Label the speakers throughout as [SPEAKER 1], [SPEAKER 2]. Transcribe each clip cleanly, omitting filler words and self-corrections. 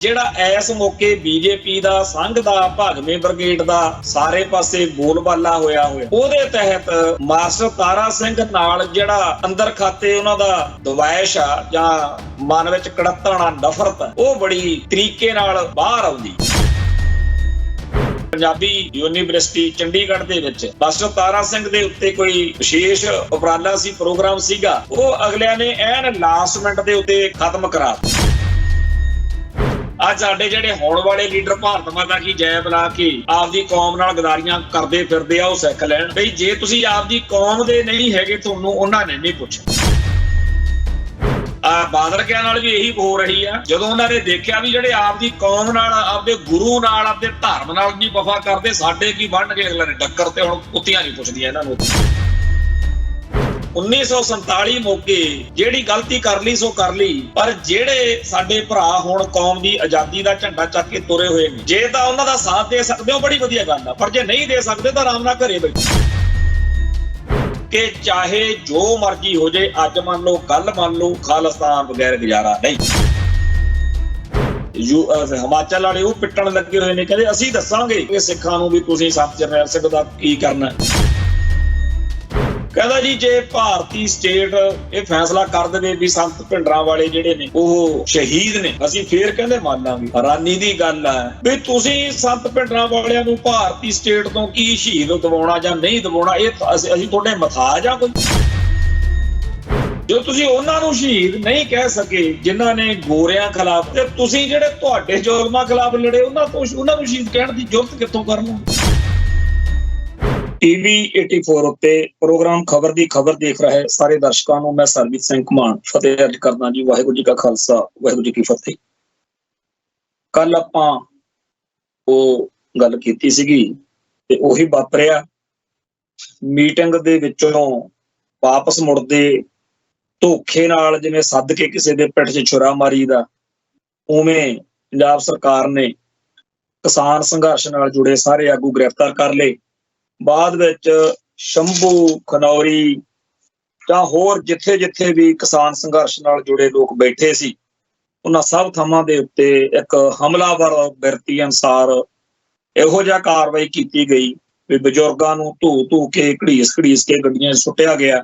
[SPEAKER 1] ਜਿਹੜਾ ਇਸ ਮੌਕੇ ਬੀਜੇਪੀ ਦਾ ਸੰਘ ਦਾ ਭਾਗਵੇਂ ਬ੍ਰਿਗੇਡ ਦਾ ਸਾਰੇ ਪਾਸੇ ਬੋਲਬਾਲਾ ਹੋਇਆ ਉਹਦੇ ਤਹਿਤ ਮਾਸਟਰ ਤਾਰਾ ਸਿੰਘ ਨਾਲ ਜਿਹੜਾ ਅੰਦਰ ਖਾਤੇ ਉਹਨਾਂ ਦਾ ਦਵਾਇਸ਼ ਆ ਜਾਂ ਮਨ ਵਿੱਚ ਕੜੱਤਣਾ ਨਫ਼ਰਤ ਉਹ ਬੜੀ ਤਰੀਕੇ ਨਾਲ ਬਾਹਰ ਆਉਂਦੀ। ਪੰਜਾਬੀ ਯੂਨੀਵਰਸਿਟੀ ਚੰਡੀਗੜ੍ਹ ਦੇ ਵਿੱਚ ਮਾਸਟਰ ਤਾਰਾ ਸਿੰਘ ਦੇ ਉੱਤੇ ਕੋਈ ਵਿਸ਼ੇਸ਼ ਉਪਰਾਲਾ ਸੀ, ਪ੍ਰੋਗਰਾਮ ਸੀਗਾ, ਉਹ ਅਗਲਿਆਂ ਨੇ ਐਨ ਲਾਸਟ ਮਿੰਟ ਦੇ ਉੱਤੇ ਖਤਮ ਕਰਾ। ਅੱਜ ਸਾਡੇ ਜਿਹੜੇ ਹੋਣ ਵਾਲੇ ਲੀਡਰ ਭਾਰਤ ਮਾਤਾ ਕੀ ਜੈ ਬੁਲਾ ਕੇ ਆਪਦੀ ਕੌਮ ਨਾਲ ਗਦਾਰੀਆਂ ਕਰਦੇ ਫਿਰਦੇ ਆ, ਉਹ ਸਿੱਖ ਲੈਣ ਬਈ ਜੇ ਤੁਸੀਂ ਆਪਦੀ ਕੌਮ ਦੇ ਨਹੀਂ ਹੈਗੇ ਤੁਹਾਨੂੰ ਉਹਨਾਂ ਨੇ ਨਹੀਂ ਪੁੱਛਿਆ। ਬਾਦਲ ਕਿਆਂ ਨਾਲ ਵੀ ਇਹੀ ਹੋ ਰਹੀ ਆ। ਜਦੋਂ ਉਹਨਾਂ ਨੇ ਦੇਖਿਆ ਵੀ ਜਿਹੜੇ ਆਪਦੀ ਕੌਮ ਨਾਲ, ਆਪਦੇ ਗੁਰੂ ਨਾਲ, ਆਪਦੇ ਧਰਮ ਨਾਲ ਨਹੀਂ ਵਫਾ ਕਰਦੇ, ਸਾਡੇ ਕੀ ਬਣਨਗੇ ਅਗਲੇ ਨੇ ਟੱਕਰ ਤੇ ਹੁਣ ਕੁੱਤੀਆਂ ਨਹੀਂ ਪੁੱਛਦੀਆਂ ਇਹਨਾਂ ਨੂੰ। 1947 ਮੌਕੇ ਜਿਹੜੀ ਗਲਤੀ ਕਰ ਲਈ ਸੋ ਕਰ ਲਈ, ਪਰ ਜਿਹੜੇ ਸਾਡੇ ਭਰਾ ਹੁਣ ਕੌਮ ਦੀ ਆਜ਼ਾਦੀ ਦਾ ਝੰਡਾ ਚੱਕ ਕੇ ਤੁਰੇ ਹੋਏ ਨੇ, ਜੇ ਤਾਂ ਉਹਨਾਂ ਦਾ ਸਾਥ ਦੇ ਸਕਦੇ ਹੋ ਬੜੀ ਵਧੀਆ ਗੱਲ ਆ, ਪਰ ਜੇ ਨਹੀਂ ਦੇ ਸਕਦੇ ਤਾਂ ਆਰਾਮ ਨਾਲ ਘਰੇ ਬੈਠੋ ਕਿ ਚਾਹੇ ਜੋ ਮਰਜ਼ੀ ਹੋ ਜੇ, ਅੱਜ ਮੰਨ ਲਓ ਕੱਲ ਮੰਨ ਲਓ, ਖਾਲਿਸਤਾਨ ਬਗੈਰ ਗੁਜ਼ਾਰਾ ਨਹੀਂ। ਹਿਮਾਚਲ ਵਾਲੇ ਉਹ ਪਿੱਟਣ ਲੱਗੇ ਹੋਏ ਨੇ, ਕਹਿੰਦੇ ਅਸੀਂ ਦੱਸਾਂਗੇ ਕਿ ਸਿੱਖਾਂ ਨੂੰ ਵੀ ਤੁਸੀਂ ਸੰਤ ਜਰਨੈਲ ਸਿੰਘ ਦਾ ਕੀ ਕਰਨਾ। ਕਹਿੰਦਾ ਜੀ ਜੇ ਭਾਰਤੀ ਸਟੇਟ ਇਹ ਫੈਸਲਾ ਕਰ ਦੇਵੇ ਵੀ ਸੰਤ ਭਿੰਡਰਾਂ ਵਾਲੇ ਜਿਹੜੇ ਨੇ ਉਹ ਸ਼ਹੀਦ ਨੇ, ਅਸੀਂ ਫੇਰ ਕਹਿੰਦੇ ਮੰਨ ਲਾਂਗੇ। ਹੈਰਾਨੀ ਦੀ ਗੱਲ ਹੈ ਵੀ ਤੁਸੀਂ ਸੰਤ ਭਿੰਡਰਾਂ ਵਾਲਿਆਂ ਨੂੰ ਭਾਰਤੀ ਸਟੇਟ ਤੋਂ ਕੀ ਸ਼ਹੀਦ ਦਿਵਾਉਣਾ ਜਾਂ ਨਹੀਂ ਦਿਵਾਉਣਾ, ਇਹ ਅਸੀਂ ਤੁਹਾਡੇ ਮਥਾਜ ਆ ਕੋਈ? ਜੋ ਤੁਸੀਂ ਉਹਨਾਂ ਨੂੰ ਸ਼ਹੀਦ ਨਹੀਂ ਕਹਿ ਸਕੇ ਜਿਨ੍ਹਾਂ ਨੇ ਗੋਰਿਆਂ ਖਿਲਾਫ, ਤੇ ਤੁਸੀਂ ਜਿਹੜੇ ਤੁਹਾਡੇ ਜ਼ੁਲਮਾਂ ਖਿਲਾਫ ਲੜੇ ਉਹਨਾਂ ਨੂੰ ਸ਼ਹੀਦ ਕਹਿਣ ਦੀ ਜ਼ਰੂਰਤ ਕਿੱਥੋਂ ਕਰਨਾ? ਟੀਵੀ 84 ਉੱਤੇ ਪ੍ਰੋਗਰਾਮ ਖਬਰ ਦੀ ਖਬਰ ਦੇਖ ਰਹੇ ਸਾਰੇ ਦਰਸ਼ਕਾਂ ਨੂੰ ਮੈਂ ਸਰਬਜੀਤ ਸਿੰਘ ਘੁਮਾਣ ਫਤਿਹ ਅਰਜ਼ ਕਰਦਾ ਜੀ। ਵਾਹਿਗੁਰੂ ਜੀ ਕਾ ਖਾਲਸਾ, ਵਾਹਿਗੁਰੂ ਜੀ ਕੀ ਫਤਿਹ। ਕੱਲ ਆਪਾਂ ਉਹ ਗੱਲ ਕੀਤੀ ਸੀਗੀ ਤੇ ਉਹੀ ਵਾਪਰਿਆ। ਮੀਟਿੰਗ ਦੇ ਵਿੱਚੋਂ ਵਾਪਸ ਮੁੜਦੇ ਧੋਖੇ ਨਾਲ ਜਿਵੇਂ ਸੱਦ ਕੇ ਕਿਸੇ ਦੇ ਪਿੱਠ 'ਚ ਛੁਰਾ ਮਾਰੀ ਦਾ, ਉਵੇਂ ਪੰਜਾਬ ਸਰਕਾਰ ਨੇ ਕਿਸਾਨ ਸੰਘਰਸ਼ ਨਾਲ ਜੁੜੇ ਸਾਰੇ ਆਗੂ ਗ੍ਰਿਫਤਾਰ ਕਰ ਲਏ। ਬਾਅਦ ਵਿੱਚ ਸ਼ੰਭੂ, ਖਨੌਰੀ ਜਾਂ ਹੋਰ ਜਿੱਥੇ ਜਿੱਥੇ ਵੀ ਕਿਸਾਨ ਸੰਘਰਸ਼ ਨਾਲ ਜੁੜੇ ਲੋਕ ਬੈਠੇ ਸੀ, ਉਹਨਾਂ ਸਭ ਥਾਵਾਂ ਦੇ ਉੱਤੇ ਇੱਕ ਹਮਲਾਵਰ ਬਿਰਤੀ ਅਨੁਸਾਰ ਇਹੋ ਜਿਹਾ ਕਾਰਵਾਈ ਕੀਤੀ ਗਈ ਵੀ ਬਜ਼ੁਰਗਾਂ ਨੂੰ ਧੂ ਕੇ ਘੜੀਸ ਕੇ ਗੱਡੀਆਂ 'ਚ ਸੁੱਟਿਆ ਗਿਆ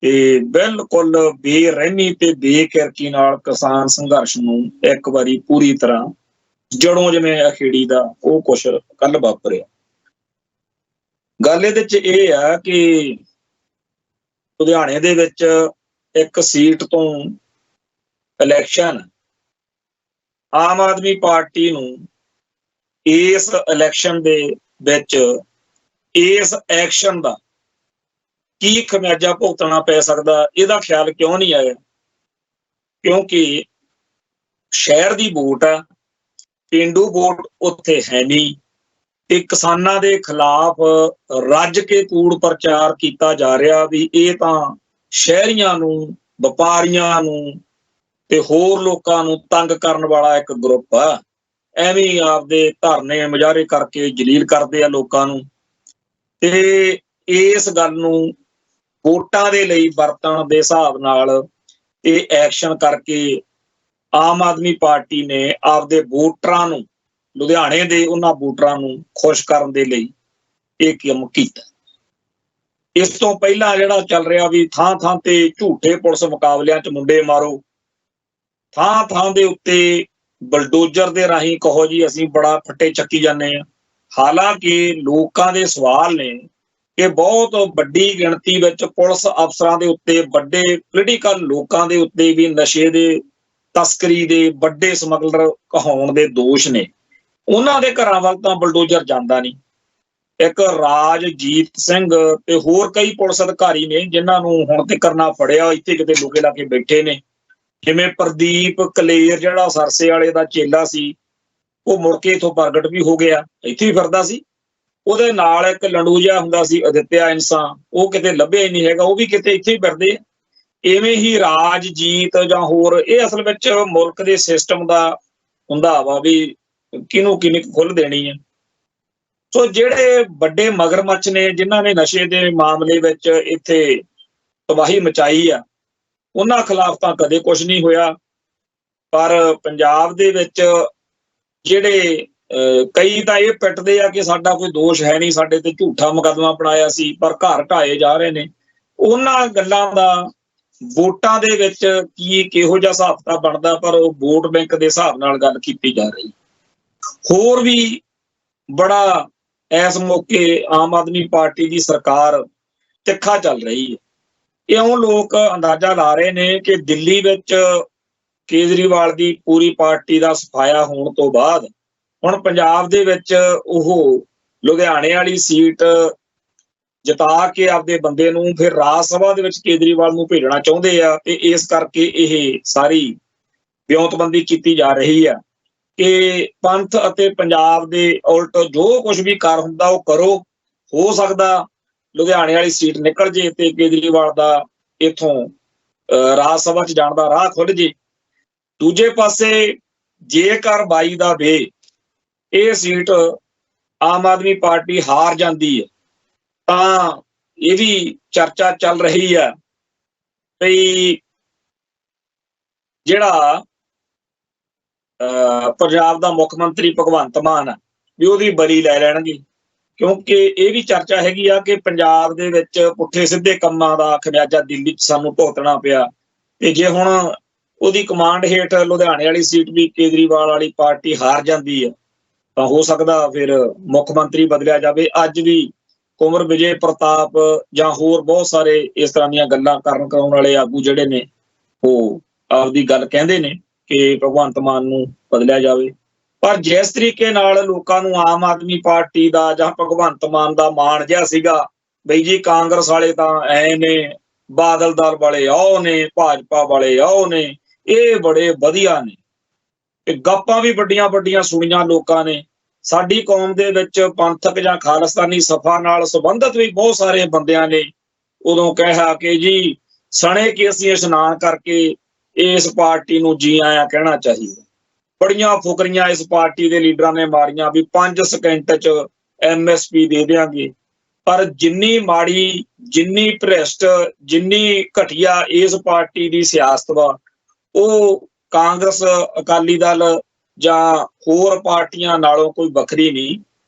[SPEAKER 1] ਤੇ ਬਿਲਕੁਲ ਬੇਰਹਿਮੀ ਤੇ ਬੇਕਿਰਕੀ ਨਾਲ ਕਿਸਾਨ ਸੰਘਰਸ਼ ਨੂੰ ਇੱਕ ਵਾਰੀ ਪੂਰੀ ਤਰ੍ਹਾਂ ਜੜੋਂ ਜਿਵੇਂ ਅਖੇੜੀ ਦਾ ਉਹ ਕੁਛ ਕੱਲ ਵਾਪਰਿਆ। ਗੱਲ ਇਹਦੇ 'ਚ ਇਹ ਆ ਕਿ ਲੁਧਿਆਣੇ ਦੇ ਵਿੱਚ ਇੱਕ ਸੀਟ ਤੋਂ ਇਲੈਕਸ਼ਨ, ਆਮ ਆਦਮੀ ਪਾਰਟੀ ਨੂੰ ਇਸ ਇਲੈਕਸ਼ਨ ਦੇ ਵਿੱਚ ਇਸ ਐਕਸ਼ਨ ਦਾ ਕੀ ਖਮਿਆਜਾ ਭੁਗਤਣਾ ਪੈ ਸਕਦਾ, ਇਹਦਾ ਖਿਆਲ ਕਿਉਂ ਨਹੀਂ ਆਇਆ? ਕਿਉਂਕਿ ਸ਼ਹਿਰ ਦੀ ਵੋਟ ਆ, ਪੇਂਡੂ ਵੋਟ ਉੱਥੇ ਹੈ ਨਹੀਂ ਤੇ ਕਿਸਾਨਾਂ ਦੇ ਖਿਲਾਫ ਰੱਜ ਕੇ ਕੂੜ ਪ੍ਰਚਾਰ ਕੀਤਾ ਜਾ ਰਿਹਾ ਵੀ ਇਹ ਤਾਂ ਸ਼ਹਿਰੀਆਂ ਨੂੰ, ਵਪਾਰੀਆਂ ਨੂੰ ਤੇ ਹੋਰ ਲੋਕਾਂ ਨੂੰ ਤੰਗ ਕਰਨ ਵਾਲਾ ਇੱਕ ਗਰੁੱਪ ਆ। ਐਵੇਂ ਆਪਦੇ ਧਰਨੇ ਮੁਜ਼ਾਹਰੇ ਕਰਕੇ ਜਲੀਲ ਕਰਦੇ ਆ ਲੋਕਾਂ ਨੂੰ, ਤੇ ਇਸ ਗੱਲ ਨੂੰ ਵੋਟਾਂ ਦੇ ਲਈ ਵਰਤਣ ਦੇ ਹਿਸਾਬ ਨਾਲ ਇਹ ਐਕਸ਼ਨ ਕਰਕੇ ਆਮ ਆਦਮੀ ਪਾਰਟੀ ਨੇ ਆਪਦੇ ਵੋਟਰਾਂ ਨੂੰ, ਲੁਧਿਆਣੇ ਦੇ ਉਹਨਾਂ ਵੋਟਰਾਂ ਨੂੰ ਖੁਸ਼ ਕਰਨ ਦੇ ਲਈ ਇਹ ਕੰਮ ਕੀਤਾ। ਇਸ ਤੋਂ ਪਹਿਲਾਂ ਜਿਹੜਾ ਚੱਲ ਰਿਹਾ ਵੀ ਥਾਂ ਥਾਂ ਤੇ ਝੂਠੇ ਪੁਲਿਸ ਮੁਕਾਬਲਿਆਂ 'ਚ ਮੁੰਡੇ ਮਾਰੋ, ਥਾਂ ਥਾਂ ਦੇ ਉੱਤੇ ਬਲਡੋਜ਼ਰ ਦੇ ਰਾਹੀਂ ਕਹੋ ਜੀ ਅਸੀਂ ਬੜਾ ਫੱਟੇ ਚੱਕੀ ਜਾਂਦੇ ਆ। ਹਾਲਾਂਕਿ ਲੋਕਾਂ ਦੇ ਸਵਾਲ ਨੇ ਕਿ ਬਹੁਤ ਵੱਡੀ ਗਿਣਤੀ ਵਿੱਚ ਪੁਲਿਸ ਅਫਸਰਾਂ ਦੇ ਉੱਤੇ, ਵੱਡੇ ਪੋਲੀਟੀਕਲ ਲੋਕਾਂ ਦੇ ਉੱਤੇ ਵੀ ਨਸ਼ੇ ਦੇ ਤਸਕਰੀ ਦੇ ਵੱਡੇ ਸਮਗਲਰ ਕਹਾਉਣ ਦੇ ਦੋਸ਼ ਨੇ। ਉਹਨਾਂ ਦੇ ਘਰਾਂ ਵੱਲ ਤਾਂ ਬਲਡੋਜ਼ਰ ਜਾਂਦਾ ਨਹੀਂ। ਇੱਕ ਰਾਜਜੀਤ ਸਿੰਘ ਤੇ ਹੋਰ ਕਈ ਪੁਲਿਸ ਅਧਿਕਾਰੀ ਨੇ ਜਿਨ੍ਹਾਂ ਨੂੰ ਹੁਣ ਤੱਕ ਨਾ ਫੜਿਆ, ਇੱਥੇ ਕਿਤੇ ਲੁਕੇ ਲਾ ਕੇ ਬੈਠੇ ਨੇ। ਜਿਵੇਂ ਪ੍ਰਦੀਪ ਕਲੇਰ ਜਿਹੜਾ ਸਰਸੇ ਵਾਲੇ ਦਾ ਚੇਲਾ ਸੀ, ਉਹ ਮੁੜ ਕੇ ਇੱਥੋਂ ਪ੍ਰਗਟ ਵੀ ਹੋ ਗਿਆ, ਇੱਥੇ ਹੀ ਫਿਰਦਾ ਸੀ। ਉਹਦੇ ਨਾਲ ਇੱਕ ਲੰਡੂ ਜਿਹਾ ਹੁੰਦਾ ਸੀ ਅਦਿੱਤਿਆ ਇਨਸਾਂ, ਉਹ ਕਿਤੇ ਲੱਭਿਆ ਹੀ ਨਹੀਂ ਹੈਗਾ, ਉਹ ਵੀ ਕਿਤੇ ਇੱਥੇ ਹੀ ਫਿਰਦੇ। ਇਵੇਂ ਹੀ ਰਾਜਜੀਤ ਜਾਂ ਹੋਰ, ਇਹ ਅਸਲ ਵਿੱਚ ਮੁਲਕ ਦੇ ਸਿਸਟਮ ਦਾ ਹੁੰਦਾ ਵਾ ਵੀ ਕਿਹਨੂੰ ਕਿੰਨੀ ਖੁੱਲ੍ਹ ਦੇਣੀ ਹੈ। ਸੋ ਜਿਹੜੇ ਵੱਡੇ ਮਗਰਮੱਛ ਨੇ ਜਿਨ੍ਹਾਂ ਨੇ ਨਸ਼ੇ ਦੇ ਮਾਮਲੇ ਵਿੱਚ ਇੱਥੇ ਤਬਾਹੀ ਮਚਾਈ ਆ, ਉਹਨਾਂ ਖਿਲਾਫ ਤਾਂ ਕਦੇ ਕੁਝ ਨਹੀਂ ਹੋਇਆ। ਪਰ ਪੰਜਾਬ ਦੇ ਵਿੱਚ ਜਿਹੜੇ ਕਈ ਤਾਂ ਇਹ ਪਿੱਟਦੇ ਆ ਕਿ ਸਾਡਾ ਕੋਈ ਦੋਸ਼ ਹੈ ਨਹੀਂ, ਸਾਡੇ ਤੇ ਝੂਠਾ ਮੁਕੱਦਮਾ ਬਣਾਇਆ ਸੀ, ਪਰ ਘਰ ਢਾਏ ਜਾ ਰਹੇ ਨੇ। ਉਹਨਾਂ ਗੱਲਾਂ ਦਾ ਵੋਟਾਂ ਦੇ ਵਿੱਚ ਕਿਹੋ ਜਿਹਾ ਹਿਸਾਬ ਕਿਤਾਬ ਬਣਦਾ, ਪਰ ਉਹ ਵੋਟ ਬੈਂਕ ਦੇ ਹਿਸਾਬ ਨਾਲ ਗੱਲ ਕੀਤੀ ਜਾ ਰਹੀ। ਹੋਰ ਵੀ ਬੜਾ ਇਸ ਮੌਕੇ ਆਮ ਆਦਮੀ ਪਾਰਟੀ ਦੀ ਸਰਕਾਰ ਤਿੱਖਾ ਚੱਲ ਰਹੀ ਹੈ। ਇਉਂ ਲੋਕ ਅੰਦਾਜ਼ਾ ਲਾ ਰਹੇ ਨੇ ਕਿ ਦਿੱਲੀ ਵਿੱਚ ਕੇਜਰੀਵਾਲ ਦੀ ਪੂਰੀ ਪਾਰਟੀ ਦਾ ਸਫਾਇਆ ਹੋਣ ਤੋਂ ਬਾਅਦ ਹੁਣ ਪੰਜਾਬ ਦੇ ਵਿੱਚ ਉਹ ਲੁਧਿਆਣੇ ਵਾਲੀ ਸੀਟ ਜਿਤਾ ਕੇ ਆਪਦੇ ਬੰਦੇ ਨੂੰ ਫਿਰ ਰਾਜ ਸਭਾ ਦੇ ਵਿੱਚ ਕੇਜਰੀਵਾਲ ਨੂੰ ਭੇਜਣਾ ਚਾਹੁੰਦੇ ਆ, ਤੇ ਇਸ ਕਰਕੇ ਇਹ ਸਾਰੀ ਵਿਉਂਤਬੰਦੀ ਕੀਤੀ ਜਾ ਰਹੀ ਆ ਕਿ ਪੰਥ ਅਤੇ ਪੰਜਾਬ ਦੇ ਉਲਟ ਜੋ ਕੁਝ ਵੀ ਕਰ ਹੁੰਦਾ ਉਹ ਕਰੋ। ਹੋ ਸਕਦਾ ਲੁਧਿਆਣੇ ਵਾਲੀ ਸੀਟ ਨਿਕਲ ਜੇ ਤੇ ਕੇਜਰੀਵਾਲ ਦਾ ਇੱਥੋਂ ਰਾਜ ਸਭਾ 'ਚ ਜਾਣ ਦਾ ਰਾਹ ਖੁੱਲ ਜੇ। ਦੂਜੇ ਪਾਸੇ ਜੇਕਰ 22 ਦਾ ਵੇ ਇਹ ਸੀਟ ਆਮ ਆਦਮੀ ਪਾਰਟੀ ਹਾਰ ਜਾਂਦੀ ਹੈ ਤਾਂ ਇਹ ਵੀ ਚਰਚਾ ਚੱਲ ਰਹੀ ਆ ਵੀ ਜਿਹੜਾ ਪੰਜਾਬ ਦਾ ਮੁੱਖ ਮੰਤਰੀ ਭਗਵੰਤ ਮਾਨ ਆ ਵੀ ਉਹਦੀ ਬਰੀ ਲੈ ਲੈਣਗੇ, ਕਿਉਂਕਿ ਇਹ ਵੀ ਚਰਚਾ ਹੈਗੀ ਆ ਕਿ ਪੰਜਾਬ ਦੇ ਵਿੱਚ ਪੁੱਠੇ ਸਿੱਧੇ ਕੰਮਾਂ ਦਾ ਖਮਿਆਜਾ ਦਿੱਲੀ 'ਚ ਸਾਨੂੰ ਭੁਗਤਣਾ ਪਿਆ, ਤੇ ਜੇ ਹੁਣ ਉਹਦੀ ਕਮਾਂਡ ਹੇਠ ਲੁਧਿਆਣੇ ਵਾਲੀ ਸੀਟ ਵੀ ਕੇਜਰੀਵਾਲ ਵਾਲੀ ਪਾਰਟੀ ਹਾਰ ਜਾਂਦੀ ਹੈ ਤਾਂ ਹੋ ਸਕਦਾ ਫਿਰ ਮੁੱਖ ਮੰਤਰੀ ਬਦਲਿਆ ਜਾਵੇ। ਅੱਜ ਵੀ ਕੁੰਵਰ ਵਿਜੇ ਪ੍ਰਤਾਪ ਜਾਂ ਹੋਰ ਬਹੁਤ ਸਾਰੇ ਇਸ ਤਰ੍ਹਾਂ ਦੀਆਂ ਗੱਲਾਂ ਕਰਾਉਣ ਵਾਲੇ ਆਗੂ ਜਿਹੜੇ ਨੇ ਉਹ ਆਪਦੀ ਗੱਲ ਕਹਿੰਦੇ ਨੇ ਕਿ ਭਗਵੰਤ ਮਾਨ ਨੂੰ ਬਦਲਿਆ ਜਾਵੇ। ਪਰ ਜਿਸ ਤਰੀਕੇ ਨਾਲ ਲੋਕਾਂ ਨੂੰ ਆਮ ਆਦਮੀ ਪਾਰਟੀ ਦਾ ਜਾਂ ਭਗਵੰਤ ਮਾਨ ਦਾ ਮਾਣ ਜਿਹਾ ਸੀਗਾ ਬਈ ਜੀ ਕਾਂਗਰਸ ਵਾਲੇ ਤਾਂ ਐ ਨੇ, ਬਾਦਲ ਦਲ ਵਾਲੇ ਆਓ ਨੇ, ਭਾਜਪਾ ਵਾਲੇ ਆਓ ਨੇ, ਇਹ ਬੜੇ ਵਧੀਆ ਨੇ, ਤੇ ਗੱਪਾਂ ਵੀ ਵੱਡੀਆਂ ਵੱਡੀਆਂ ਸੁਣੀਆਂ ਲੋਕਾਂ ਨੇ। ਸਾਡੀ ਕੌਮ ਦੇ ਵਿੱਚ ਪੰਥਕ ਜਾਂ ਖਾਲਿਸਤਾਨੀ ਸਫਾ ਨਾਲ ਸੰਬੰਧਿਤ ਵੀ ਬਹੁਤ ਸਾਰੇ ਬੰਦਿਆਂ ਨੇ ਉਦੋਂ ਕਿਹਾ ਕਿ ਜੀ ਸਣੇ ਕਿ ਅਸੀਂ ਇਸ਼ਨਾਨ ਕਰਕੇ ਇਸ ਪਾਰਟੀ ਨੂੰ ਜੀ ਆਇਆਂ ਕਹਿਣਾ ਚਾਹੀਦਾ। ਬੜੀਆਂ ਫੁਕਰੀਆਂ ਇਸ ਪਾਰਟੀ ਦੇ ਲੀਡਰਾਂ ਨੇ ਮਾਰੀਆਂ ਵੀ 5 ਸਕਿੰਟ 'ਚ MSP ਦੇ ਦਿਆਂਗੇ, ਪਰ ਜਿੰਨੀ ਮਾੜੀ, ਜਿੰਨੀ ਭ੍ਰਿਸ਼ਟ, ਜਿੰਨੀ ਘਟੀਆ ਇਸ ਪਾਰਟੀ ਦੀ ਸਿਆਸਤ ਵਾ ਉਹ ਕਾਂਗਰਸ, ਅਕਾਲੀ ਦਲ ਜਾਂ ਹੋਰ ਪਾਰਟੀਆਂ ਨਾਲੋਂ ਕੋਈ ਵੱਖਰੀ ਨਹੀਂ।